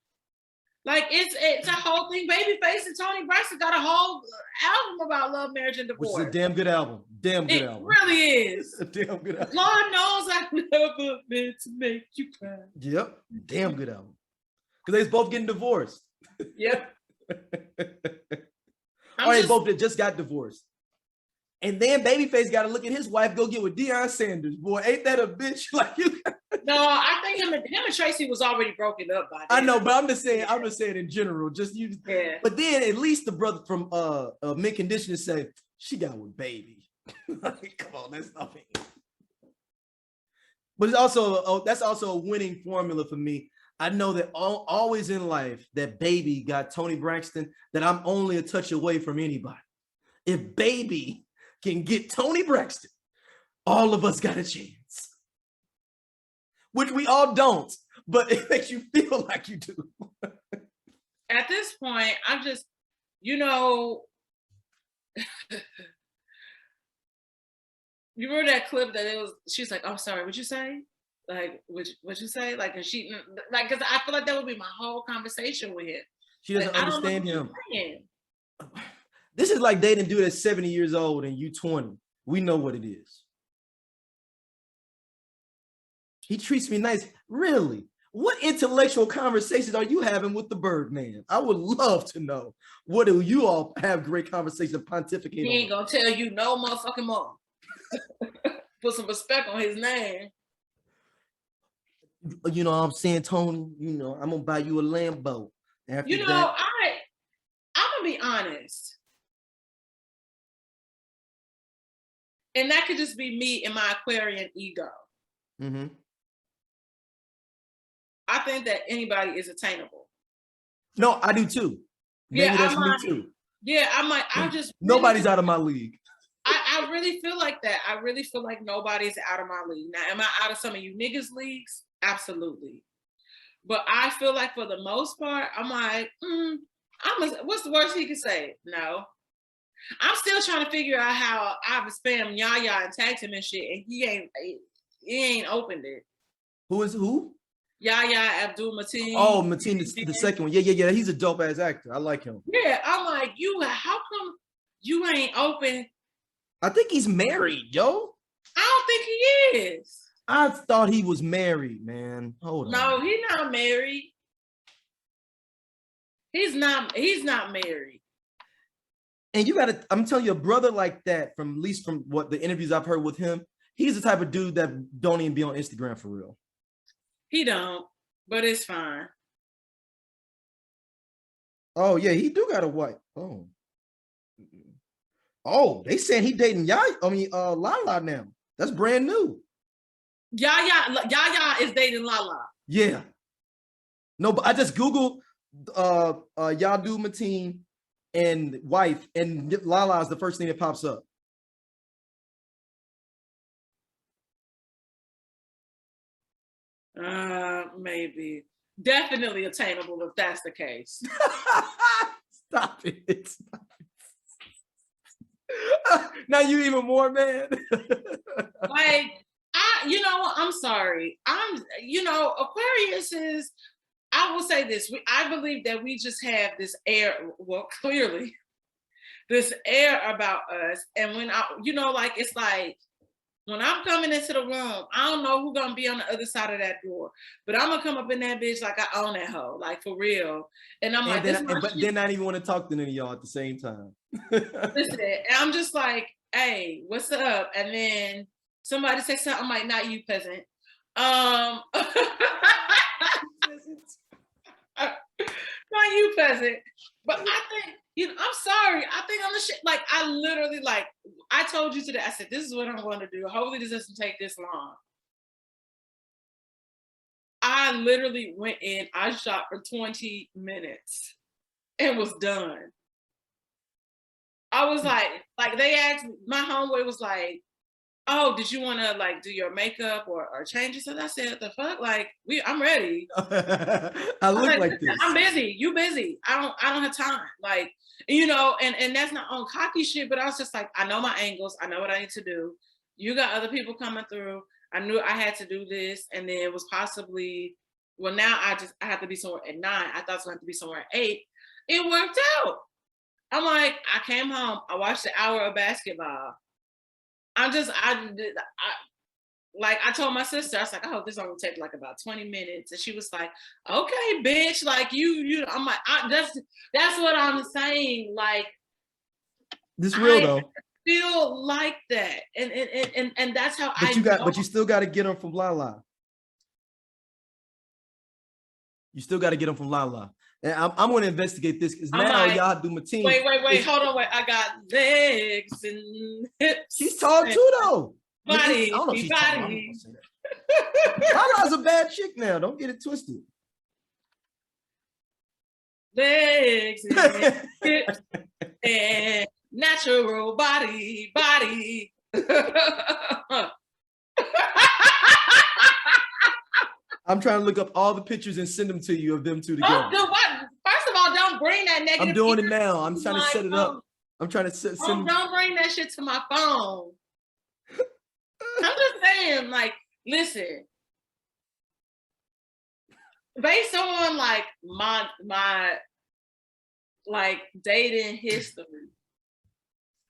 Like it's a whole thing. Babyface and Toni Braxton got a whole album about love, marriage, and divorce. Which is a damn good album. It really is. A damn good album. Lord knows I've never meant to make you cry. Yep, damn good album. Because they both getting divorced. Yep. Or they both just got divorced. And then Babyface got to look at his wife go get with Deion Sanders. Boy, ain't that a bitch? Like you. No, I think him and Tracy was already broken up by then. I know, but I'm just saying in general. Yeah. But then at least the brother from Mint Conditioning say she got with Baby. Like, come on, that's nothing. But it's also that's also a winning formula for me. I know that always in life that Baby got Toni Braxton, that I'm only a touch away from anybody. If Baby can get Toni Braxton, all of us got a chance. Which we all don't, but it makes you feel like you do. At this point, I'm just, you remember that clip that she's like, oh, sorry, what'd you say? Like, what'd you say? Like, and she, like, because I feel like that would be my whole conversation with him. She doesn't understand him. This is like dating a dude that's 70 years old and you 20. We know what it is. He treats me nice. Really? What intellectual conversations are you having with the Birdman? I would love to know. What do you all have great conversations pontificating? He ain't gonna tell you no motherfucking more. Put some respect on his name. You know what I'm saying, Tony? I'm gonna buy you a Lambo. I'm gonna be honest. And that could just be me and my Aquarian ego. Mm-hmm. I think that anybody is attainable. No, I do too. Maybe that's me too. Yeah, nobody's out of my league. I really feel like that. I really feel like nobody's out of my league. Now, am I out of some of you niggas' leagues? Absolutely. But I feel like for the most part, I'm like, what's the worst he could say? No. I'm still trying to figure out how I've spammed Yaya and tagged him and shit, and he ain't opened it. Who is who? Yaya Abdul-Mateen. Oh, Mateen, the second one. Yeah. He's a dope ass actor. I like him. Yeah, I'm like, how come you ain't open? I think he's married, yo. I don't think he is. I thought he was married, man. Hold on. No, he's not married. He's not married. And you gotta, I'm telling you, a brother like that, from at least from what the interviews I've heard with him, he's the type of dude that don't even be on Instagram for real. He don't, but it's fine. Oh yeah, he do got a wife. Oh, they saying he dating Lala now. That's brand new. Yaya is dating Lala. Yeah. No, but I just Googled Yadu Mateen and wife, and Lala is the first thing that pops up. Maybe. Definitely attainable if that's the case. Stop it. Now you even more mad. Like, I'm sorry. Aquarius is, I will say this. I believe that we just have this air, well, clearly, this air about us. And when it's like, when I'm coming into the room, I don't know who's gonna be on the other side of that door, but I'm gonna come up in that bitch like I own that hoe, like for real. And I'm then I don't even want to talk to any of y'all at the same time. Listen, and I'm just like, hey, what's up? And then somebody say something, I'm like, not you, peasant. Not you, peasant. But I think, I'm sorry. I think I'm the shit. Like, I literally, like, I told you today, I said, this is what I'm going to do. Hopefully this doesn't take this long. I literally went in, I shot for 20 minutes and was done. I was like they asked me, my homeboy was like, oh, did you want to like do your makeup or changes? And I said, the fuck, like I'm ready. I look like this. I'm busy. You busy. I don't have time. Like, and that's not on cocky shit, but I was just like, I know my angles. I know what I need to do. You got other people coming through. I knew I had to do this. And then it was possibly, well, now I have to be somewhere at 9. I thought it was going to be somewhere at 8. It worked out. I'm like, I came home. I watched an hour of basketball. I told my sister, I was like, oh, this is gonna take like about 20 minutes. And she was like, okay, bitch, like I'm like, that's what I'm saying. Like, this real though. Feel like that. And that's how but you still gotta get them from Lala. You still gotta get them from Lala. And I'm gonna investigate this because now y'all do my team. Wait, hold on, I got legs and hips. She's tall too, though. Body, I don't know if she's body. Tall. Lala's a bad chick now. Don't get it twisted. Legs and hips and natural body. I'm trying to look up all the pictures and send them to you of them two together. Oh, what? First of all, don't bring that negative. I'm doing it now. I'm trying to set it up. I'm trying to send. Don't bring that shit to my phone. I'm just saying, like, listen. Based on like my like dating history,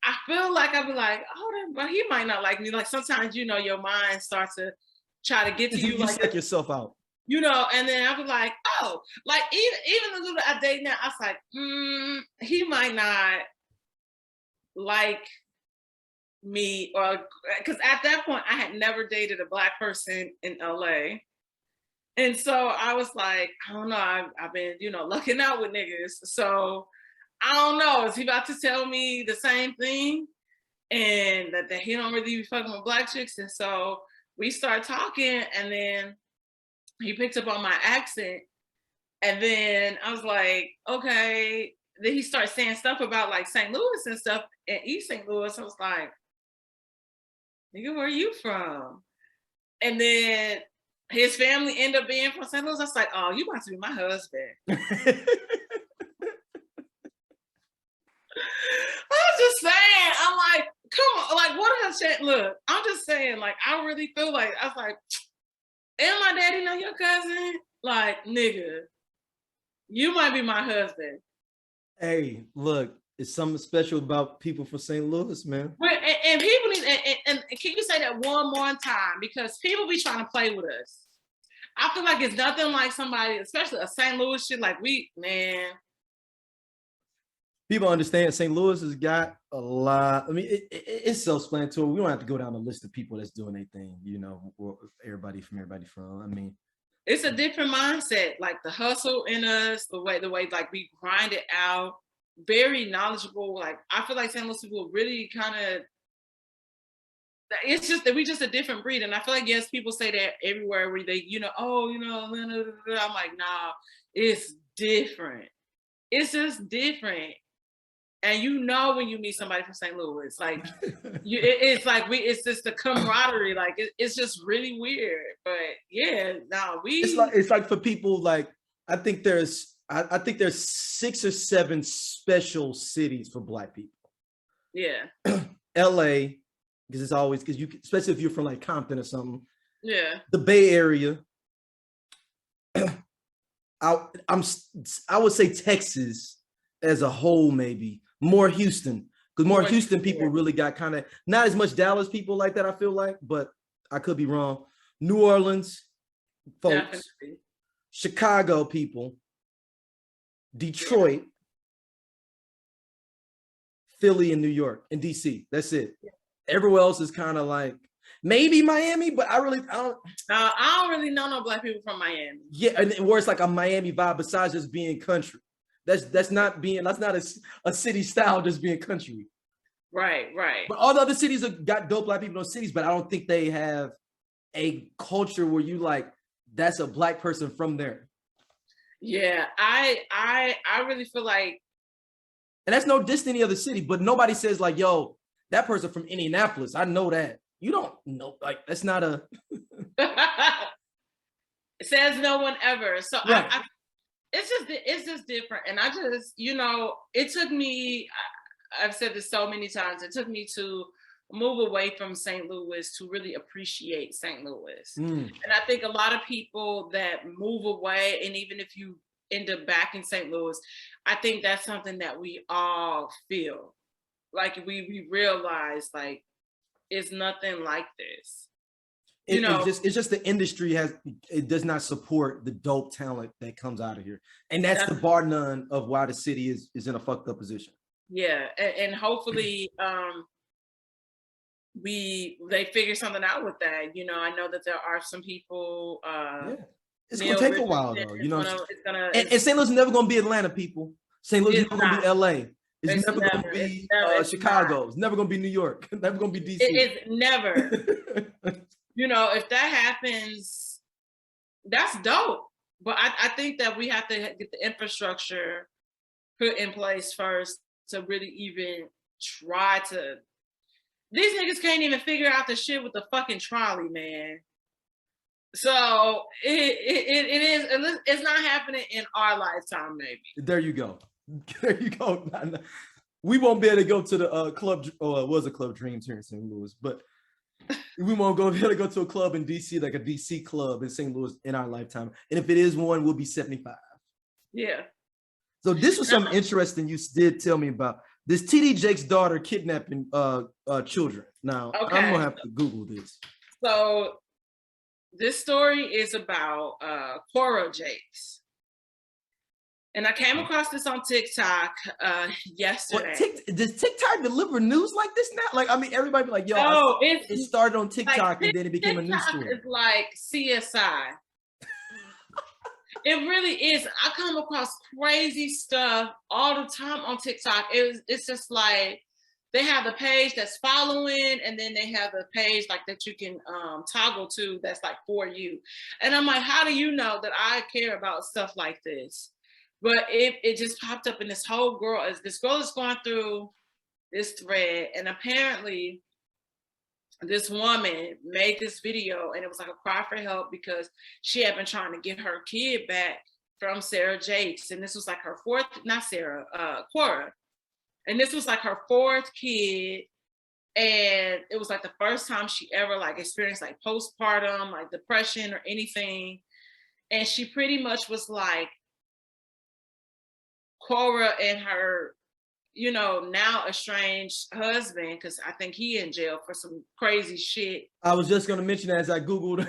I feel like I'd be like, oh, but he might not like me. Like sometimes, your mind starts to try to get to you. You like check yourself out. And then I'll be like, oh, like even the dude I date now, I was like, he might not like me, or because at that point I had never dated a Black person in LA. And so I was like, I don't know, I've been, lucking out with niggas. So I don't know, is he about to tell me the same thing? And that he don't really be fucking with Black chicks. And so we start talking, and then he picked up on my accent. And then I was like, okay. Then he started saying stuff about like St. Louis and stuff in East St. Louis. I was like, nigga, where are you from? And then his family ended up being from St. Louis. I was like, oh, you about to be my husband. I was just saying, I'm like, come on, like, what am I saying? Look, I'm just saying, like, I really feel like, I was like, and my daddy know your cousin? Like, nigga, you might be my husband. Hey, look, it's something special about people from St. Louis, man. And people need, and can you say that one more time? Because people be trying to play with us. I feel like it's nothing like somebody, especially a St. Louis shit, like man. People understand St. Louis has got a lot. I mean, it's self-explanatory. We don't have to go down the list of people that's doing their thing, you know, everybody from. I mean, it's a different mindset, like the hustle in us, the way like we grind it out, very knowledgeable. Like I feel like St. Louis people really kind of, it's just that we just a different breed. And I feel like, yes, people say that everywhere where they, you know, oh, you know, I'm like, nah, it's different. It's just different. And you know when you meet somebody from St. Louis, like it's like it's just the camaraderie, like it's just really weird. But yeah, no, it's like for people like I think there's 6 or 7 special cities for Black people. Yeah, LA, because it's always because you, especially if you're from like Compton or something. Yeah, the Bay Area. I would say Texas as a whole, maybe more Houston, because more Houston people really got kind of not as much Dallas people like that, I feel like, but I could be wrong. New Orleans folks, definitely. Chicago people, Detroit, Philly, and New York, and DC. That's it. Everywhere else is kind of like maybe Miami, but I don't really know no Black people from Miami. Yeah, and where it's like a Miami vibe besides just being country. That's not a city style, just being country. Right. But all the other cities have got dope Black people in those cities, but I don't think they have a culture where you like, that's a Black person from there. Yeah, I really feel like, and that's no diss to any other city, but nobody says like, yo, that person from Indianapolis, I know that. You don't know, like that's not a it says no one ever. So right. it's just different. And I just, you know, it took me, I've said this so many times, it took me to move away from St. Louis to really appreciate St. Louis. And I think a lot of people that move away, and even if you end up back in St. Louis, I think that's something that we all feel. Like we realize like it's nothing like this. It's just the industry does not support the dope talent that comes out of here, and that's the bar none of why the city is in a fucked up position. Yeah, and hopefully they figure something out with that. You know, I know that there are some people. It's gonna take a while though. You know, and St. Louis is never gonna be Atlanta, people. St. Louis is never gonna be LA. It's never going to be Chicago. It's never going to be New York. It's never going to be DC. It's never. You know, if that happens, that's dope. But I think that we have to get the infrastructure put in place first to really even try to. These niggas can't even figure out the shit with the fucking trolley, man. So it's not happening in our lifetime, maybe. There you go. There you go. We won't be able to go to the club. Oh, it was a Club Dreams here in St. Louis, but we won't be able to go to a club in DC, like a DC club in St. Louis in our lifetime. And if it is one, we'll be 75. Yeah. So this was something interesting you did tell me about. This TD Jake's daughter kidnapping children. Now, okay. I'm going to have to Google this. So this story is about Cora Jakes. And I came across this on TikTok yesterday. Does TikTok deliver news like this now? Like, I mean, everybody be like, yo, it started on TikTok like, and then it became a news story. It's like CSI. It really is. I come across crazy stuff all the time on TikTok. It's just like, they have the page that's following, and then they have the page like that you can toggle to that's like for you. And I'm like, how do you know that I care about stuff like this? But it just popped up in this whole girl, as this girl is going through this thread, and apparently this woman made this video, and it was like a cry for help because she had been trying to get her kid back from Sarah Jakes. And this was like her fourth, not Sarah, Cora. And this was like her fourth kid. And it was like the first time she ever like experienced like postpartum, like depression or anything. And she pretty much was like, Cora and her you know, now estranged husband, because I think he in jail for some crazy shit. I was just going to mention that as I Googled.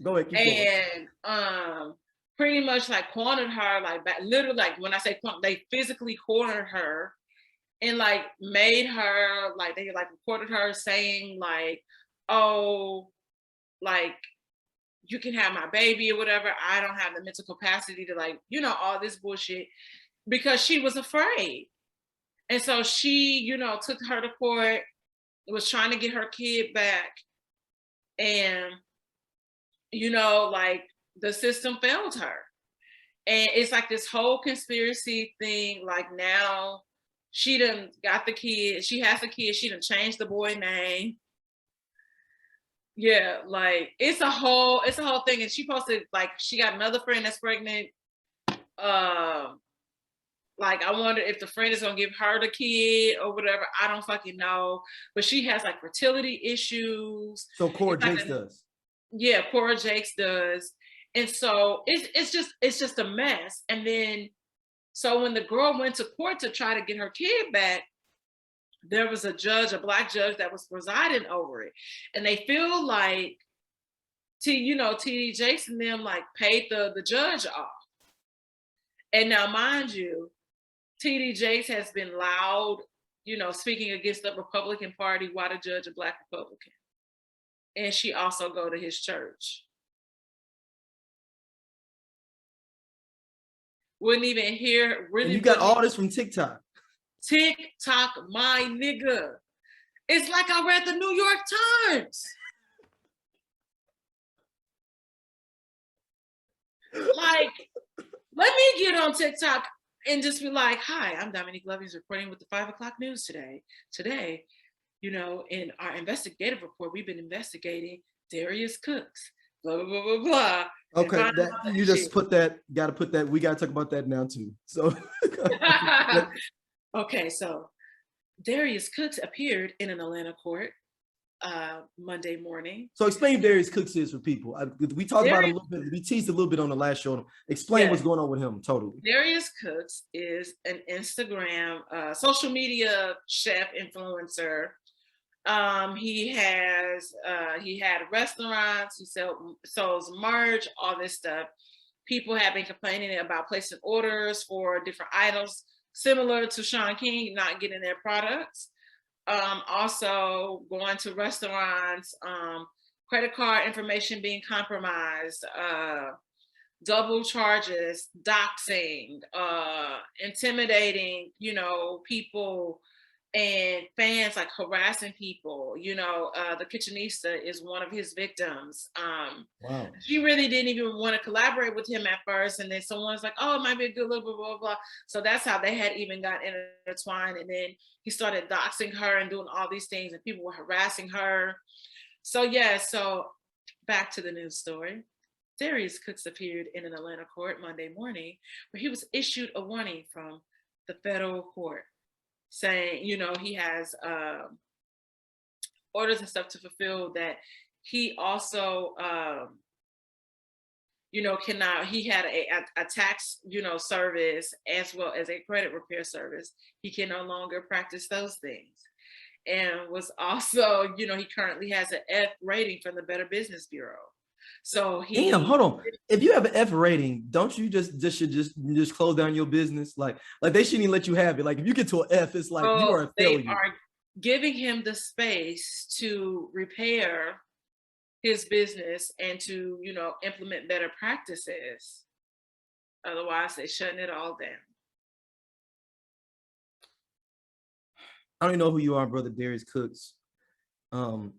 Go ahead, keep going. Pretty much like cornered her, like literally, like when I say they physically cornered her and like made her, like they like recorded her saying like, oh, like you can have my baby or whatever. I don't have the mental capacity to like, you know, all this bullshit, because she was afraid. And so she, you know, took her to court, was trying to get her kid back. And, you know, like the system failed her. And it's like this whole conspiracy thing. Like now she done got the kid. She has a kid. She done changed the boy name. Yeah, like it's a whole thing. And she posted like she got another friend that's pregnant. Like I wonder if the friend is gonna give her the kid or whatever. I don't fucking know. But she has like fertility issues. So Cora Jakes does. Yeah, Cora Jakes does. And so it's just a mess. And then so when the girl went to court to try to get her kid back, there was a judge, a Black judge that was presiding over it. And they feel like TD Jakes and them like paid the judge off. And now mind you, TD Jakes has been loud, you know, speaking against the Republican Party while the judge a Black Republican. And she also go to his church. Wouldn't even hear. Really, and you got all this from TikTok. TikTok, my nigga. It's like I read the New York Times. Like, let me get on TikTok and just be like, hi, I'm Dominique Lovings reporting with the 5 o'clock news today. Today, you know, in our investigative report, we've been investigating Darius Cooks, blah, blah, blah, blah, blah. Okay, you just put that, got to put that, we got to talk about that now too. So, okay, so Darius Cooks appeared in an Atlanta court Monday morning. So explain who Darius Cooks is for people. We talked about it a little bit, we teased a little bit on the last show. Explain what's going on with him, totally. Darius Cooks is an Instagram, social media chef influencer. He had restaurants, he sells merch, all this stuff. People have been complaining about placing orders for different items, similar to Sean King, not getting their products. Also going to restaurants, credit card information being compromised, double charges, doxing, intimidating, you know, people and fans, like harassing people. You know, the kitchenista is one of his victims. Wow. She really didn't even want to collaborate with him at first, and then someone's like, oh, it might be a good little blah, blah, blah. So that's how they had even got intertwined. And then he started doxing her and doing all these things, and people were harassing her. So yeah, so back to the news story. Darius Cooks appeared in an Atlanta court Monday morning where he was issued a warning from the federal court, saying, you know, he has orders and stuff to fulfill, that he also, you know, cannot, he had a tax, you know, service as well as a credit repair service. He can no longer practice those things. And was also, you know, he currently has an F rating from the Better Business Bureau. So he— Damn, hold on. If you have an F rating, don't you just close down your business? Like they shouldn't even let you have it. Like if you get to an F, it's like you are a failure. They are giving him the space to repair his business and to, you know, implement better practices. Otherwise, they're shutting it all down. I don't even know who you are, brother Darius Cooks.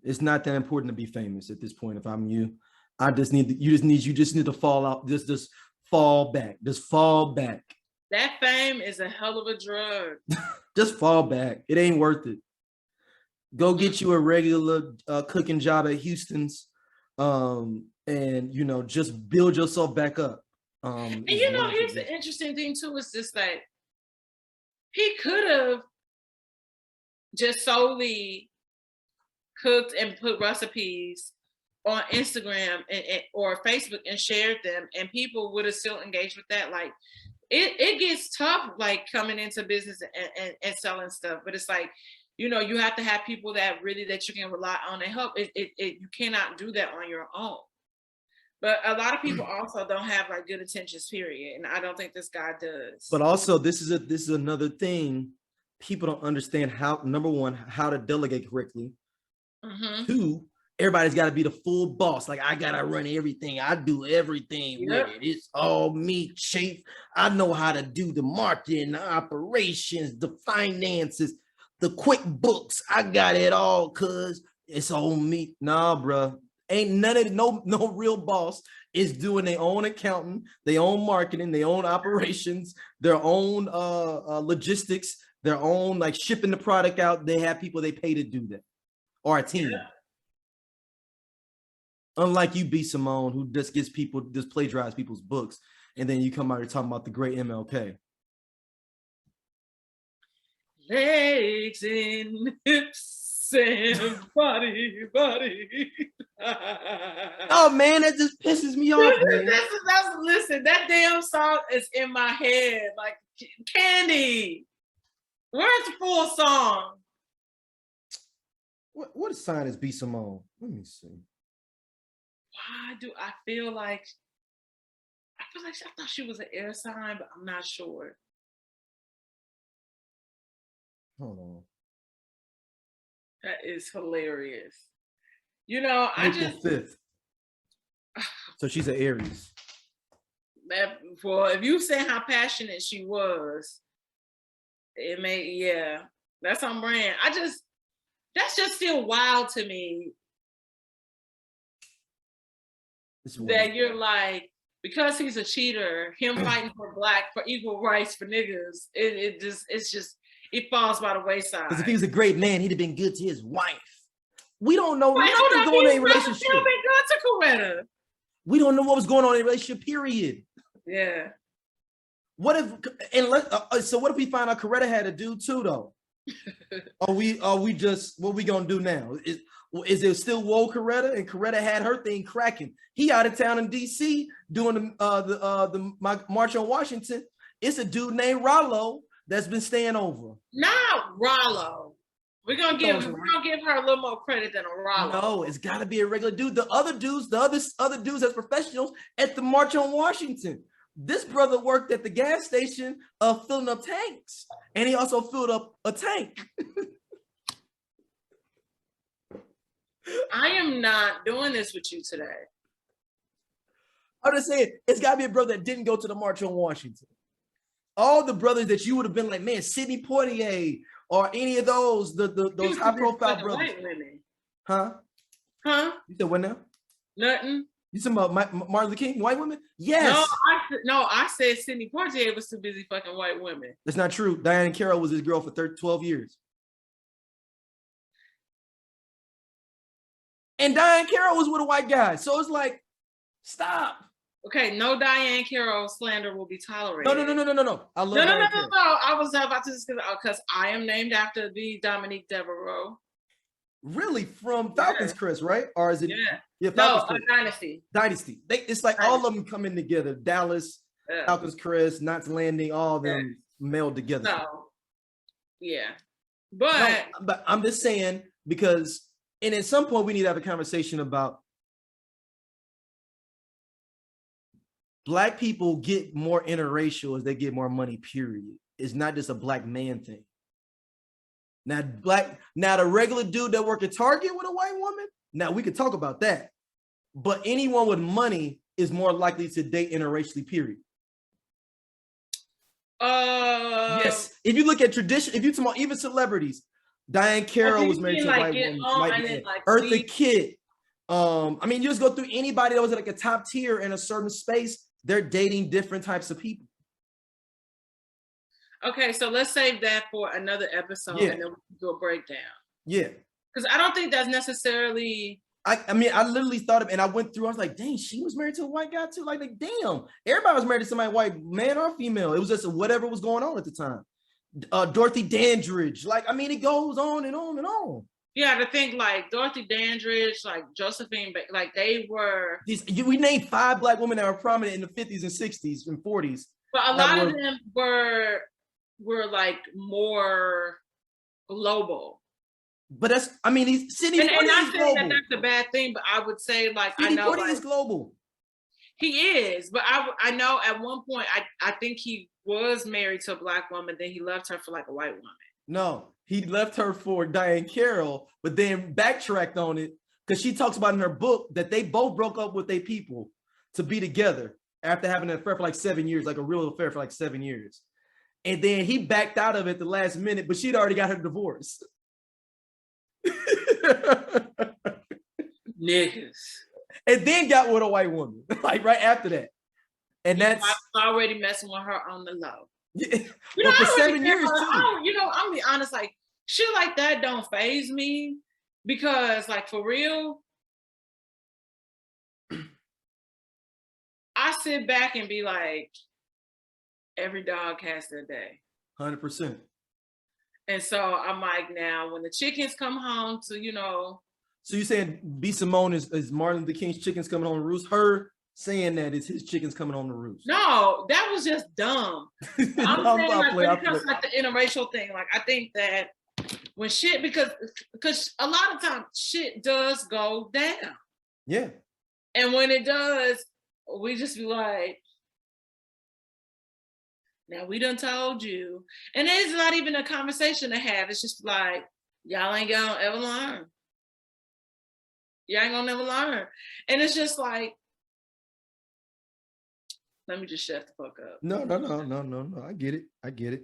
It's not that important to be famous at this point. If I'm you, I just need you just need to fall out. Just fall back. Just fall back. That fame is a hell of a drug. Just fall back. It ain't worth it. Go get you a regular cooking job at Houston's, and you know, just build yourself back up. And you know, here's the interesting thing too, is just that he could have just solely cooked and put recipes on Instagram or Facebook and shared them, and people would have still engaged with that. Like, it gets tough, like coming into business and selling stuff. But it's like, you know, you have to have people that you can rely on and help. You cannot do that on your own. But a lot of people also don't have like good intentions, period. And I don't think this guy does. But also, this is another thing. People don't understand how, number one, how to delegate correctly. Two, everybody's got to be the full boss. Like, I got to run everything. I do everything with it. It's all me, chief. I know how to do the marketing, the operations, the finances, the QuickBooks. I got it all, cuz it's on me. Nah, bro. Ain't none of no real boss is doing their own accounting, their own marketing, their own operations, their own logistics, their own like shipping the product out. They have people they pay to do that, or a team. Unlike you, B. Simone, who just plagiarize people's books, and then you come out here talking about the great MLK. Legs and hips and body. Oh man, that just pisses me off, man. Listen, that damn song is in my head like candy. Where's the full song? What sign is B. Simone? Let me see. Why do I feel like I thought she was an air sign, but I'm not sure. Hold on. That is hilarious. You know, April 5th. So she's an Aries. Well, if you say how passionate she was, that's on brand. That's just still wild to me. That you're like, because he's a cheater, him fighting for equal rights for niggas, it falls by the wayside. Because if he was a great man, he'd have been good to his wife. We don't know nothing going on in a relationship. He'd have been good to Coretta. We don't know what was going on in a relationship, period. Yeah. What if we find out Coretta had a dude too, though? Are we just, what we gonna do now? Is there still Whoa Coretta? And Coretta had her thing cracking. He out of town in DC doing the March on Washington. It's a dude named Rollo that's been staying over. Not Rollo. We're gonna give her a little more credit than a Rollo. No, it's gotta be a regular dude. The other dudes as professionals at the March on Washington. This brother worked at the gas station filling up tanks, and he also filled up a tank. I am not doing this with you today. I'm just saying, it's got to be a brother that didn't go to the March on Washington. All the brothers that you would have been like, man, Sidney Poitier or any of those high-profile brothers. White women. Huh? You said what now? Nothing. You talking about Martin Luther King, white women? Yes. I said Sidney Poitier was too busy fucking white women. That's not true. Diana Carroll was his girl for 12 years. And Diane Carroll was with a white guy. So it's like, stop. Okay, no Diane Carroll slander will be tolerated. No. I love Diane Carroll. No. I was about to just because I am named after the Dominique Devereaux. Really? From Falcon's Crest, right? Or is it? Yeah, Dynasty. Dynasty. It's like all of them coming together. Dallas, Falcon's Crest, Knots Landing, all of them meld together. So, yeah. But I'm just saying, because, and at some point we need to have a conversation about Black people get more interracial as they get more money, period. It's not just a Black man thing. Now the regular dude that work at Target with a white woman, now we could talk about that. But anyone with money is more likely to date interracially, period. Yes. If you look at tradition, if you talk about even celebrities, Diane Carroll was married to a white woman. Eartha Kitt. I mean, you just go through anybody that was like a top tier in a certain space, they're dating different types of people. Okay, so let's save that for another episode and then we can do a breakdown. Yeah. Because I don't think that's necessarily... I mean, I literally thought of, and I went through, I was like, dang, she was married to a white guy too? Like damn, everybody was married to somebody white, man or female. It was just whatever was going on at the time. Dorothy Dandridge. Like, I mean, it goes on and on and on. Yeah, to think like Dorothy Dandridge, like Josephine, like they were... We named 5 Black women that were prominent in the 50s and 60s and 40s. But a lot of them were like more global. But that's, I mean, he's City And 40 not is saying global. that that's a bad thing, but I would say like City I know 40 like, is global. he is, but I know at one point I think he was married to a Black woman, then he left her for like a white woman. No, he left her for Diane Carroll, but then backtracked on it because she talks about in her book that they both broke up with their people to be together after having an affair for like 7 years, like a real affair for like 7 years. And then he backed out of it the last minute, but she'd already got her divorce. Niggas. And then got with a white woman, like right after that. And that's already messing with her on the low. Yeah. You know, for 7 years too. You know, I'm be honest, like shit like that don't faze me because, like, for real, I sit back and be like, every dog has their day. 100%. And so I'm like, now when the chickens come home to, you know. So you saying B. Simone is Martin Luther King's chickens coming home to roost? Her saying that is his chickens coming home to roost. No, that was just dumb. I'm saying like when it comes to like the interracial thing, like I think that when shit, because a lot of times shit does go down. Yeah. And when it does, we just be like, now we done told you. And it's not even a conversation to have. It's just like, y'all ain't gonna ever learn. Y'all ain't gonna never learn. And it's just like, let me just shut the fuck up. No. I get it.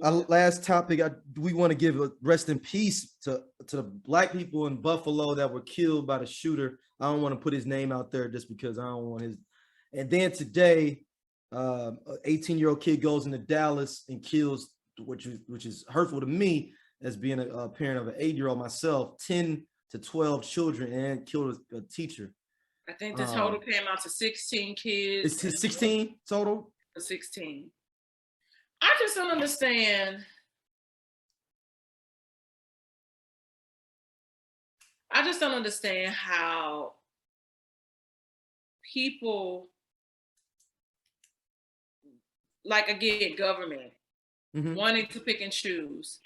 Our last topic, we want to give a rest in peace to the Black people in Buffalo that were killed by the shooter. I don't want to put his name out there just because I don't want his. And then today, an 18-year-old kid goes into Dallas and kills, which is hurtful to me as being a parent of an 8-year-old myself, 10 to 12 children, and killed a teacher. I think the total came out to 16 kids. It's 16 total? 16. I just don't understand. I just don't understand how people, like again, government, wanting to pick and choose,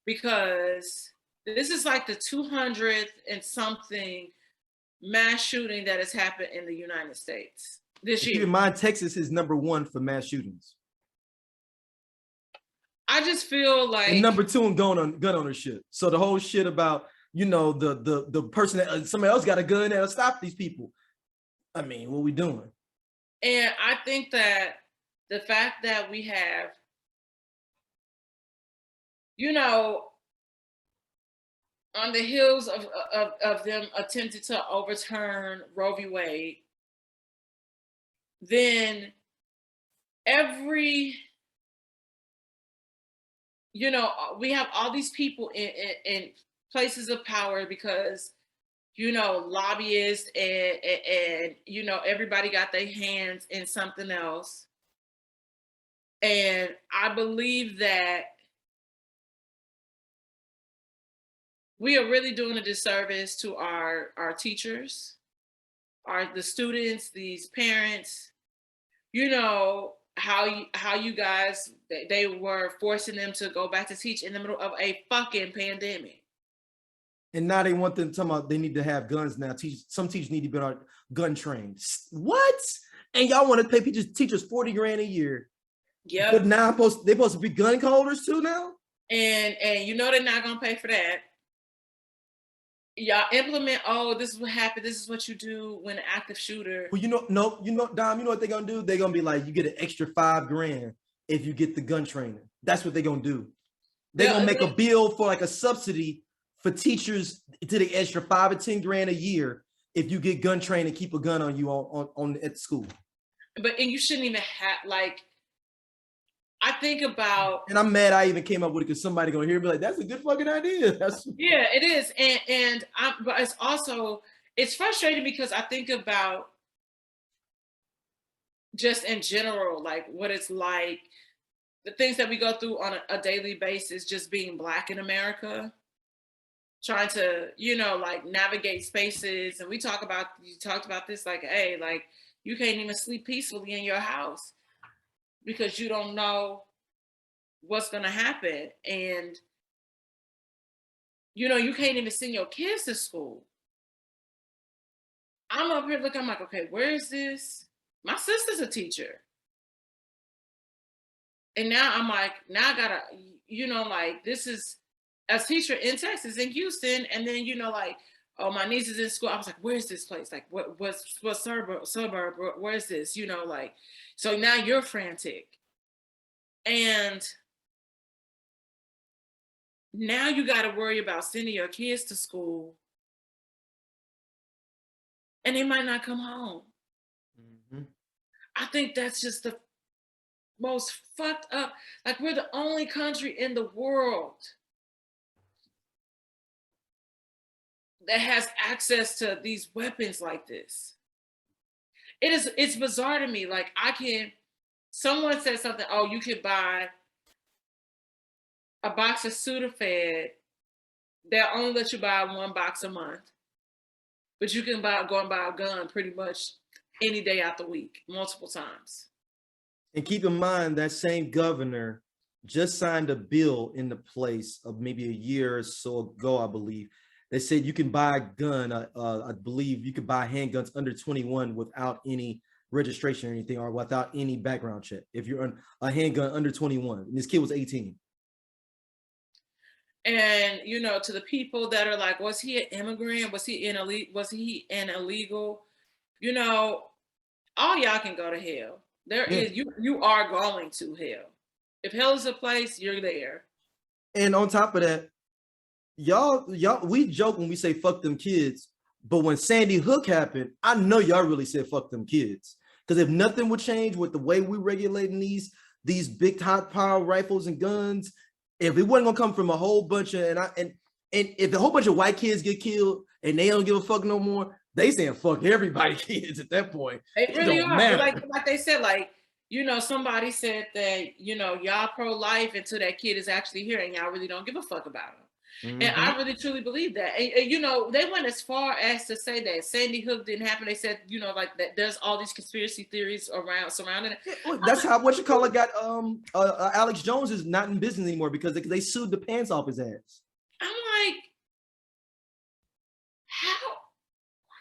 because this is like the 200th and something mass shooting that has happened in the United States this year. Keep in mind, Texas is #1 for mass shootings. I just feel like, and #2 in gun ownership. So the whole shit about, you know, the person that somebody else got a gun that'll stop these people. I mean, what we doing? And I think that the fact that we have, you know, on the heels of them attempting to overturn Roe v. Wade, then you know, we have all these people in places of power because, you know, lobbyists and you know, everybody got their hands in something else. And I believe that we are really doing a disservice to our teachers, the students, these parents, you know, how you guys, they were forcing them to go back to teach in the middle of a fucking pandemic. And now they want them talking about they need to have guns now. Some teachers need to be on gun trained. What? And y'all want to pay teachers $40 grand a year. Yeah. But now they're supposed to be gun holders too now? And you know they're not gonna pay for that. Y'all implement, oh, this is what happened, this is what you do when an active shooter. Well, Dom, you know what they're gonna do? They're gonna be like, you get an extra $5 grand if you get the gun training. That's what they're gonna do. They're gonna make a bill for like a subsidy for teachers to the extra $5 or $10 grand a year if you get gun trained and keep a gun on you on at school. And you shouldn't even have, like, I think about, and I'm mad I even came up with it because somebody gonna hear me like, that's a good fucking idea. Yeah, it is. But it's also, it's frustrating because I think about just in general, like what it's like, the things that we go through on a daily basis, just being Black in America, trying to, you know, like navigate spaces. And you talked about this, like, hey, like you can't even sleep peacefully in your house. because you don't know what's going to happen. And, you know, you can't even send your kids to school. I'm up here looking, I'm like, okay, where is this? My sister's a teacher. And now I'm like, now I gotta, you know, like, this is a teacher in Texas, in Houston. And then, you know, like, oh, my niece is in school. I was like, where's this place? Like, what suburb, where's this? You know, like, so now you're frantic. And now you got to worry about sending your kids to school. And they might not come home. Mm-hmm. I think that's just the most fucked up. Like, we're the only country in the world that has access to these weapons like this. It's bizarre to me. Like, someone said something, oh, you could buy a box of Sudafed. They'll only let you buy one box a month. But you can go and buy a gun pretty much any day out the week, multiple times. And keep in mind, that same governor just signed a bill into place of maybe a year or so ago, I believe. They said you can buy a gun, I believe you could buy handguns under 21 without any registration or anything, or without any background check. If you're on a handgun under 21, and this kid was 18. And, you know, to the people that are like, was he an immigrant? Was he an illegal? You know, all y'all can go to hell. You are going to hell. If hell is a place, you're there. And on top of that, y'all, we joke when we say fuck them kids, but when Sandy Hook happened, I know y'all really said fuck them kids. Because if nothing would change with the way we regulating these big hot power rifles and guns, if it wasn't gonna come from a whole bunch of and if a whole bunch of white kids get killed and they don't give a fuck no more, they saying fuck everybody kids at that point. It really are. Like they said, like, you know, somebody said that, you know, y'all pro-life until that kid is actually here and y'all really don't give a fuck about him. Mm-hmm. And I really truly believe that. And, you know, they went as far as to say that Sandy Hook didn't happen. They said, you know, like that there's all these conspiracy theories surrounding it. Yeah, that's how what you call it got Alex Jones is not in business anymore because they sued the pants off his ass. I'm like,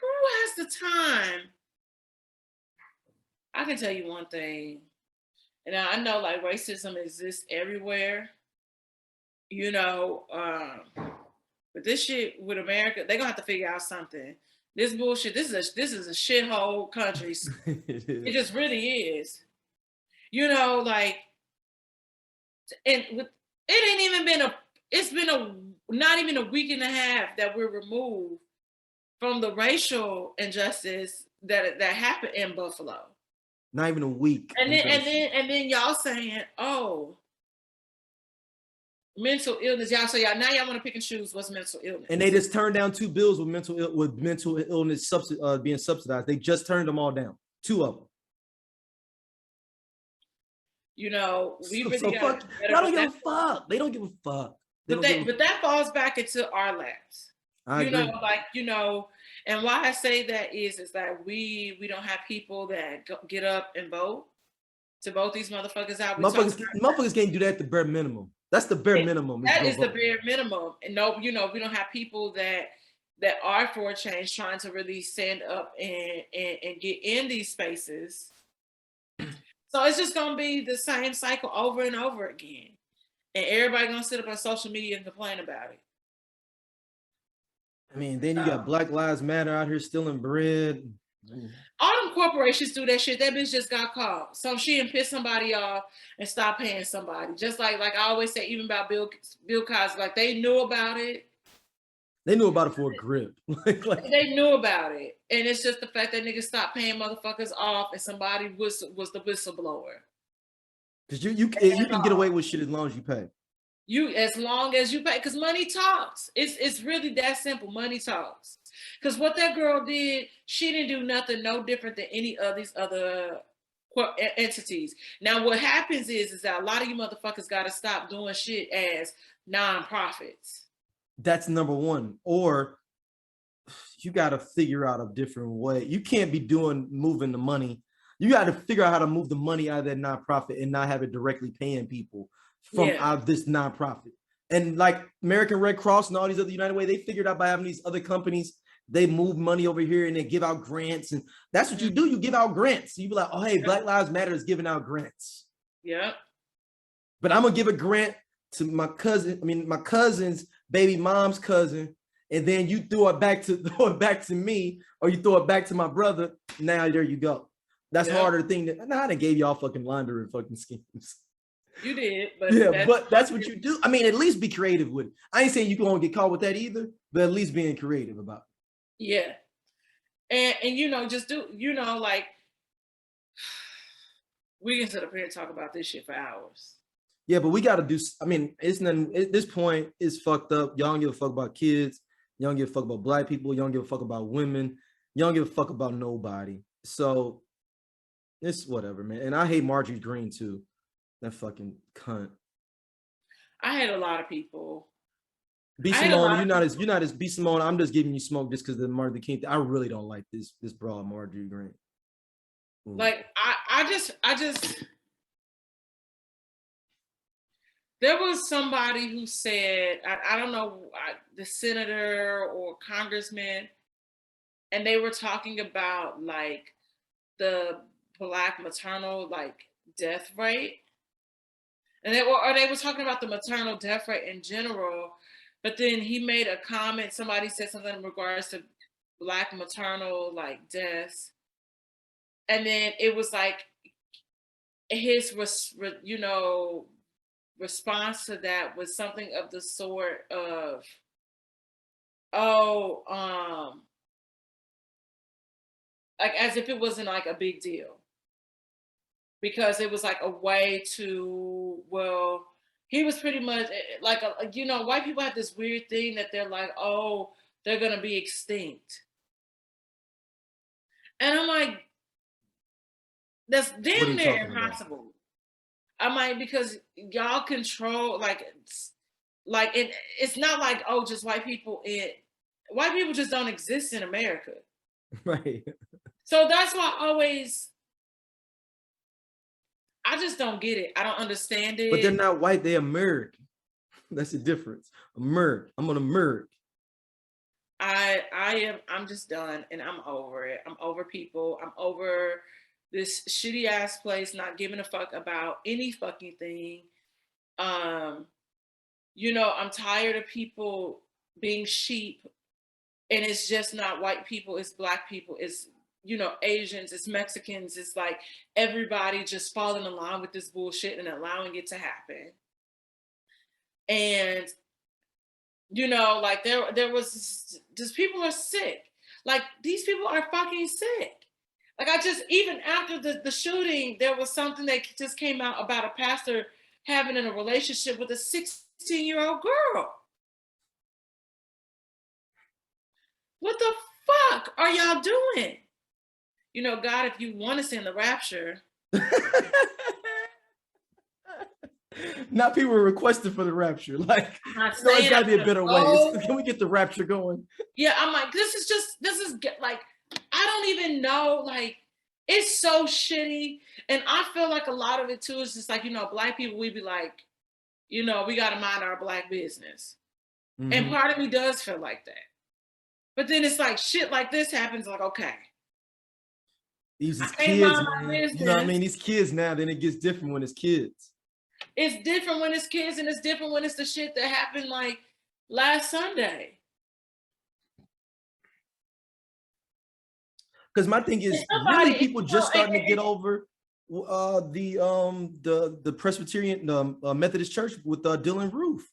who has the time? I can tell you one thing, and I know like racism exists everywhere. You know, but this shit with America, they're gonna have to figure out something. This bullshit, this is a shithole country. It just really is. You know, like, and it ain't even been it's been not even a week and a half that we're removed from the racial injustice that happened in Buffalo. Not even a week. And then y'all saying, oh, mental illness. Y'all want to pick and choose what's mental illness. And they just turned down 2 bills with mental illness being subsidized. They just turned them all down. 2 of them. You know, we really fuck. They don't give a fuck. They don't give a fuck. But that falls back into our laps. I agree. Know, like, you know, and why I say that is that we don't have people that get up and vote to vote these motherfuckers out. Motherfuckers can't do that at the bare minimum. That's the bare minimum. That is the bare minimum. And no, you know, we don't have people that are for a change trying to really stand up and get in these spaces. So it's just gonna be the same cycle over and over again. And everybody gonna sit up on social media and complain about it. I mean, then you got Black Lives Matter out here stealing bread. All them corporations do that shit. That bitch just got caught. So she didn't piss somebody off and stop paying somebody. Just like I always say, even about Bill Cosby, like they knew about it. They knew about it for a grip. They knew about it. And it's just the fact that niggas stopped paying motherfuckers off and somebody was the whistleblower. Because you can get away with shit as long as you pay. As long as you pay, because money talks. It's really that simple. Money talks. Because what that girl did, she didn't do nothing no different than any of these other entities. Now, what happens is that a lot of you motherfuckers got to stop doing shit as nonprofits. That's number one. Or you got to figure out a different way. You can't be moving the money You got to figure out how to move the money out of that nonprofit and not have it directly paying people from out of this nonprofit. And like American Red Cross and all these other United Way, they figured out by having these other companies, they move money over here and they give out grants. And that's what you do. You give out grants. You be like, oh, hey, Black Lives Matter is giving out grants. Yeah. But I'm going to give a grant to my cousin's baby mom's cousin. And then you throw it back to me, or you throw it back to my brother. Now there you go. That's harder thing. I done gave y'all fucking laundering fucking schemes. You did, but but that's what you do. I mean, at least be creative with it. I ain't saying you gonna get caught with that either, but at least being creative about it. Yeah. And you know, just do, you know, like we can sit up here and talk about this shit for hours. Yeah, but we gotta do, I mean, it's nothing at this point, it's fucked up. Y'all don't give a fuck about kids, y'all don't give a fuck about Black people, y'all don't give a fuck about women, y'all don't give a fuck about nobody. So it's whatever, man. And I hate Marjorie Green too. That fucking cunt. I hate a lot of people. B Simone, you're not as B Simone. I'm just giving you smoke just because of Martin Luther King. I really don't like this broad Marjorie Green. Ooh. Like I just there was somebody who said, I don't know, the senator or congressman, and they were talking about like the Black maternal like death rate. And they were talking about the maternal death rate in general, but then he made a comment. Somebody said something in regards to Black maternal like deaths, and then it was like his response to that was something of the sort of, like as if it wasn't like a big deal. Because it was like a way to, well, he was pretty much like, white people have this weird thing that they're like, oh, they're going to be extinct. And I'm like, that's damn near impossible. I'm like, because y'all control, it's not like, oh, just white people just don't exist in America. Right. So that's why I just don't get it. I don't understand it. But they're not white, they're American. That's the difference. American. I'm an American. I'm just done and I'm over it. I'm over people. I'm over this shitty ass place not giving a fuck about any fucking thing. I'm tired of people being sheep, and it's just not white people, it's Black people, it's Asians, it's Mexicans, it's like everybody just falling in line with this bullshit and allowing it to happen. And like there was just people are sick. Like these people are fucking sick. Like even after the shooting, there was something that just came out about a pastor having a relationship with a 16-year-old girl. What the fuck are y'all doing? God, if you want us in the rapture. Not people are requesting for the rapture. Like, it's gotta be a better way. Can we get the rapture going? Yeah, I'm like, this is like, I don't even know. Like, it's so shitty. And I feel like a lot of it too is just like, Black people, we be like, we got to mind our Black business. Mm-hmm. And part of me does feel like that. But then it's like shit like this happens, like, okay. These kids, man. You know what I mean? These kids now, then it gets different when it's kids. It's different when it's kids, and it's different when it's the shit that happened like last Sunday. Because my thing is, really, people just starting to get over the Presbyterian, Methodist Church with Dylan Roof.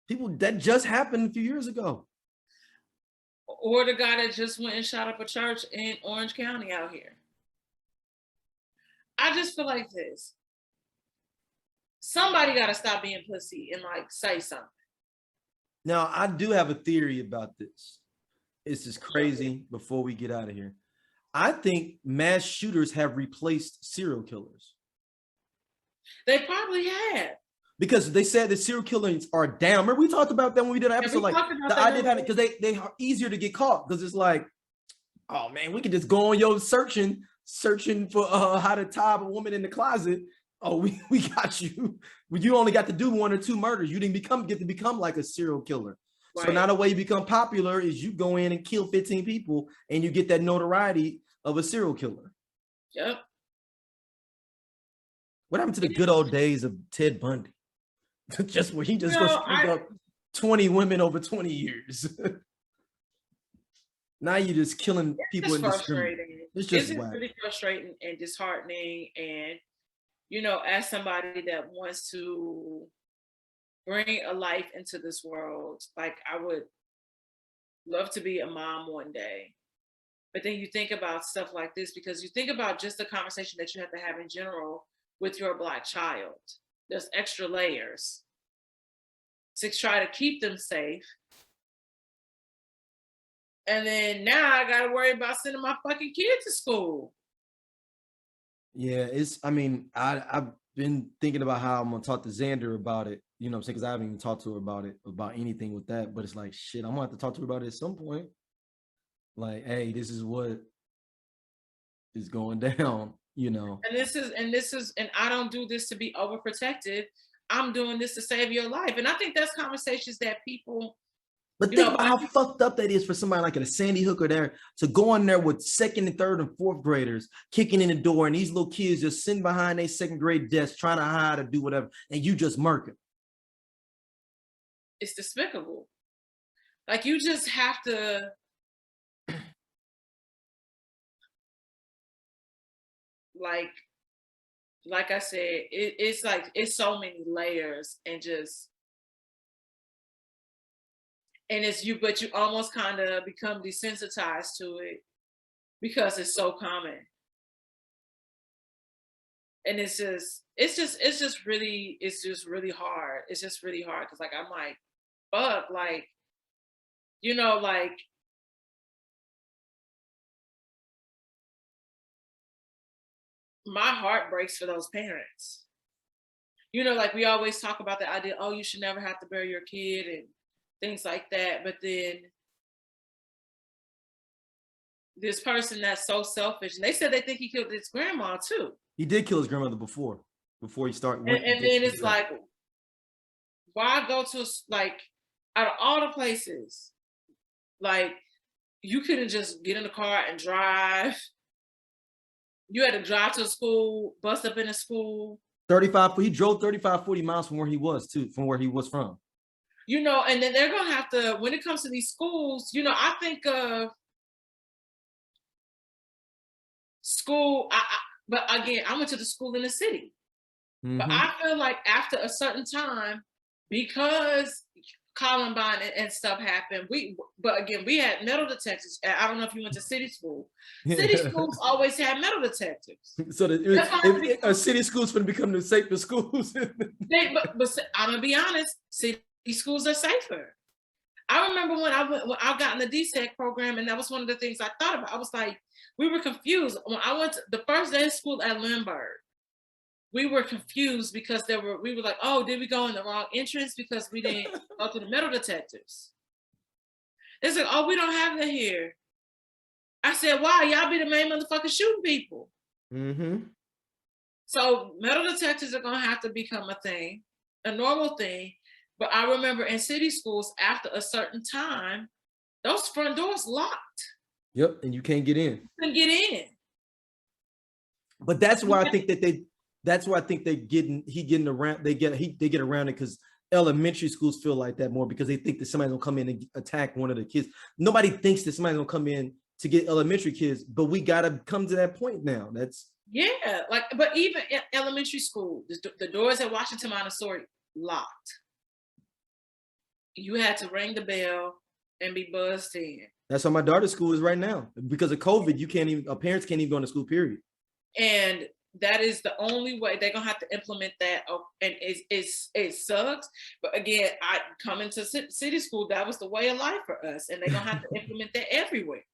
People, that just happened a few years ago. Or the guy that just went and shot up a church in Orange County out here. I just feel like this. Somebody got to stop being pussy and like say something. Now, I do have a theory about this. This is crazy before we get out of here. I think mass shooters have replaced serial killers. They probably have. Because they said the serial killings are down. Remember we talked about that when we did an episode, like the idea of it, because they are easier to get caught because it's like, oh man, we can just go on your searching searching for how to tie a woman in the closet. Oh, we got you. You only got to do 1 or 2 murders. You didn't get to become like a serial killer. Right. So now the way you become popular is you go in and kill 15 people and you get that notoriety of a serial killer. Yep. What happened to the good old days of Ted Bundy? Just where he just goes pick up 20 women over 20 years. Now you're just killing people in frustrating. It's just really frustrating and disheartening. And, you know, as somebody that wants to bring a life into this world, like I would love to be a mom one day. But then you think about stuff like this because you think about just the conversation that you have to have in general with your Black child. There's extra layers to try to keep them safe. And then now I got to worry about sending my fucking kid to school. Yeah, I've been thinking about how I'm going to talk to Xander about it. You know what I'm saying? Because I haven't even talked to her about anything with that. But it's like, shit, I'm going to have to talk to her about it at some point. Like, hey, this is what is going down, you know. And I don't do this to be overprotective. I'm doing this to save your life. And I think that's conversations that people... But think about how fucked up that is for somebody like a Sandy Hooker there to go in there with 2nd and 3rd and 4th graders kicking in the door, and these little kids just sitting behind their 2nd grade desk trying to hide or do whatever, and you just murk it. It's despicable. Like, you just have to... Like I said, it's so many layers and just... And but you almost kind of become desensitized to it because it's so common. And it's just really hard. It's just really hard. Cause like, I'm like, fuck, like, you know, like, my heart breaks for those parents. You know, like we always talk about the idea, oh, you should never have to bury your kid and things like that. But then this person that's so selfish, and they said they think he killed his grandma too. He did kill his grandmother before he started. And then it's like, why go to, like, out of all the places, like, you couldn't just get in the car and drive. You had to drive to school, bus up in the school. He drove 35, 40 miles from where he was from. You know, and then they're going to have to, when it comes to these schools, you know, I think of school, but again, I went to the school in the city. Mm-hmm. But I feel like after a certain time, because Columbine and stuff happened, we had metal detectors. I don't know if you went to city school. City schools always had metal detectors. So a city school's going to become the safest schools. But I'm going to be honest, city schools are safer. I remember when I got in the DSEC program, and that was one of the things I thought about. I was like, we were confused. When I went to the first day of school at Lindbergh, we were confused because we were like, oh, did we go in the wrong entrance because we didn't go through the metal detectors? They said, oh, we don't have that here. I said, why? Y'all be the main motherfucker shooting people. Mm-hmm. So metal detectors are going to have to become a thing, a normal thing. But I remember in city schools, after a certain time, those front doors locked. Yep, and you can't get in. You can get in. But that's why I think they get around it because elementary schools feel like that more because they think that somebody's gonna come in and attack one of the kids. Nobody thinks that somebody's gonna come in to get elementary kids, but we gotta come to that point now. But even in elementary school, the doors at Washington Montessori locked. You had to ring the bell and be buzzed in. That's how my daughter's school is right now. Because of COVID, parents can't even go to school, period. And that is the only way they're gonna have to implement that. And it sucks. But again, I come into city school, that was the way of life for us. And they're gonna have to implement that everywhere.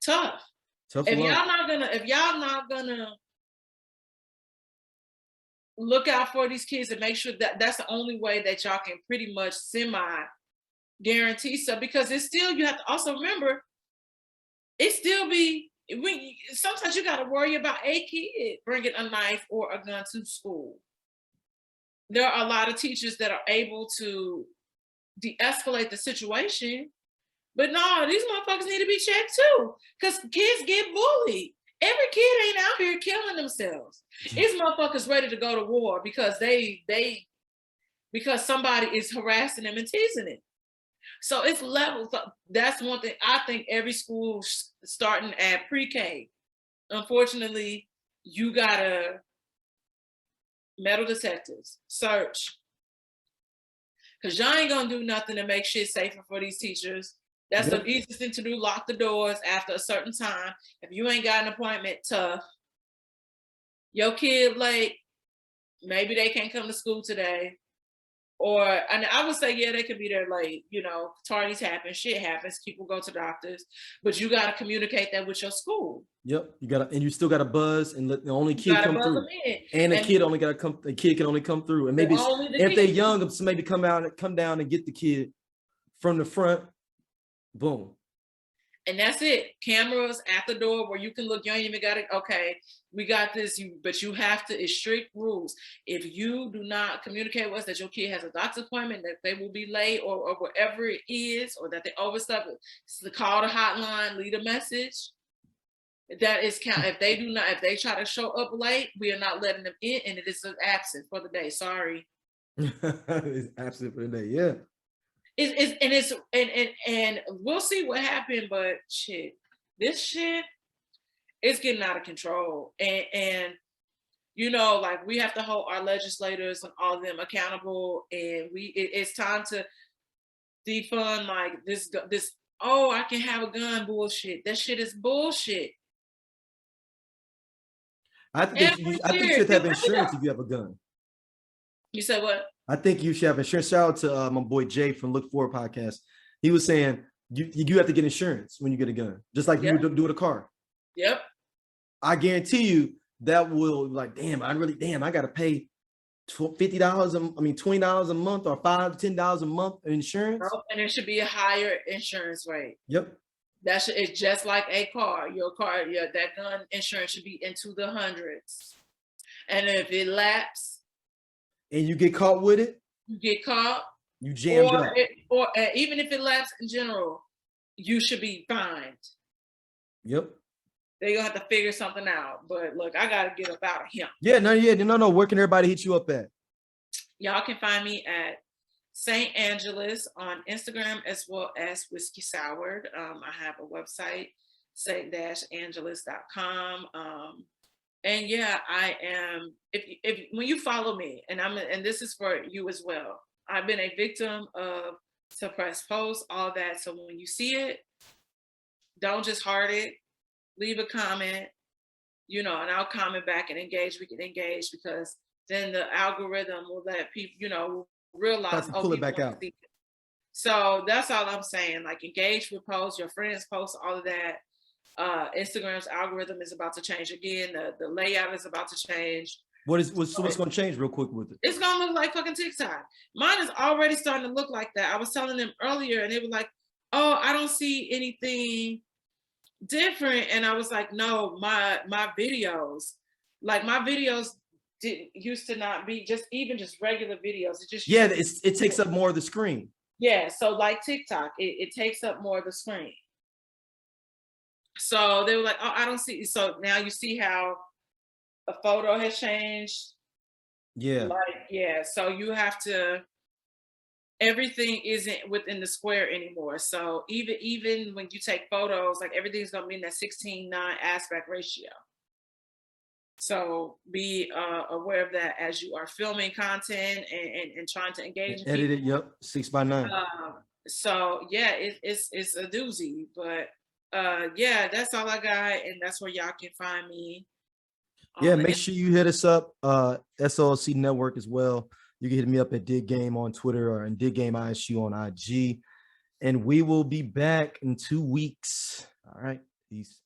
Tough. If y'all not gonna look out for these kids and make sure that that's the only way that y'all can pretty much semi-guarantee stuff, because it's still, you have to also remember, it still be sometimes you got to worry about a kid bringing a knife or a gun to school. There are a lot of teachers that are able to de-escalate the situation, but no, these motherfuckers need to be checked too, because kids get bullied. Every kid ain't out here killing themselves. These motherfuckers ready to go to war because because somebody is harassing them and teasing it. So it's levels. That's one thing. I think every school starting at pre-K, unfortunately, you gotta metal detectives, search. Because y'all ain't gonna do nothing to make shit safer for these teachers. That's the easiest thing to do, lock the doors after a certain time. If you ain't got an appointment, tough. Your kid late, maybe they can't come to school today. And I would say, yeah, they could be there late. You know, tardies happen, shit happens, people go to doctors, but you got to communicate that with your school. Yep, and you still got to buzz and let the only kid come through. And the kid only got to come. The kid can only come through, and maybe if they're young, somebody come down and get the kid from the front. Boom. And that's it. Cameras at the door where you can look. You ain't even got it. Okay, we got this. But you have to. It's strict rules. If you do not communicate with us that your kid has a doctor's appointment, that they will be late, or whatever it is, or that they overstep it, so call the hotline, leave a message. That is count. If they try to show up late, we are not letting them in, and it is absent for the day. Sorry. It's absent for the day. Yeah. And we'll see what happened, but this shit is getting out of control. And you know, like, we have to hold our legislators and all of them accountable. And it's time to defund like this. Oh, I can have a gun bullshit. That shit is bullshit. I think you should have insurance if you have a gun. You said what? I think you should have insurance. Shout out to my boy Jay from Look Forward podcast. He was saying you have to get insurance when you get a gun, just like you would do with a car. Yep. I guarantee you that will, like, I got to pay $50. $20 a month, or $5 to $10 a month in insurance. And it should be a higher insurance rate. Yep. It's just like a car. Your car, that gun insurance should be into the hundreds. And if it lapses, and you get caught with it, you get caught, you jammed up. Or even if it lapses in general, you should be fined. Yep. They're gonna have to figure something out. But look, I gotta get up out of here. No. Where can everybody hit you up at? Y'all can find me at St. Angeles on Instagram, as well as Whiskey Soured. I have a website, st-angeles.com. And yeah, I am. If when you follow me, and this is for you as well. I've been a victim of suppressed posts, all that. So when you see it, don't just heart it. Leave a comment, and I'll comment back and engage. We can engage, because then the algorithm will let people, realize. Pull it back out. So that's all I'm saying. Like, engage with posts, your friends post, all of that. Instagram's algorithm is about to change again. The layout is about to change. What's going to change real quick with it? It's going to look like fucking TikTok. Mine is already starting to look like that. I was telling them earlier, and they were like, "Oh, I don't see anything different." And I was like, "No, my videos, used to not be just regular videos. It just it takes up more of the screen. Yeah, so like TikTok, it takes up more of the screen." So they were like, "Oh, I don't see." So now you see how a photo has changed. Yeah. So you have to. Everything isn't within the square anymore. So even when you take photos, like, everything's gonna be in that 16:9 aspect ratio. So be aware of that as you are filming content and trying to engage. Edit it. Yep, 6:9. So yeah, it's a doozy, but that's all I got, and that's where y'all can find me. Yeah, make sure you hit us up, SOLC Network as well. You can hit me up at Dig Game on Twitter, or in Dig Game ISU on IG. And we will be back in 2 weeks. All right. Peace.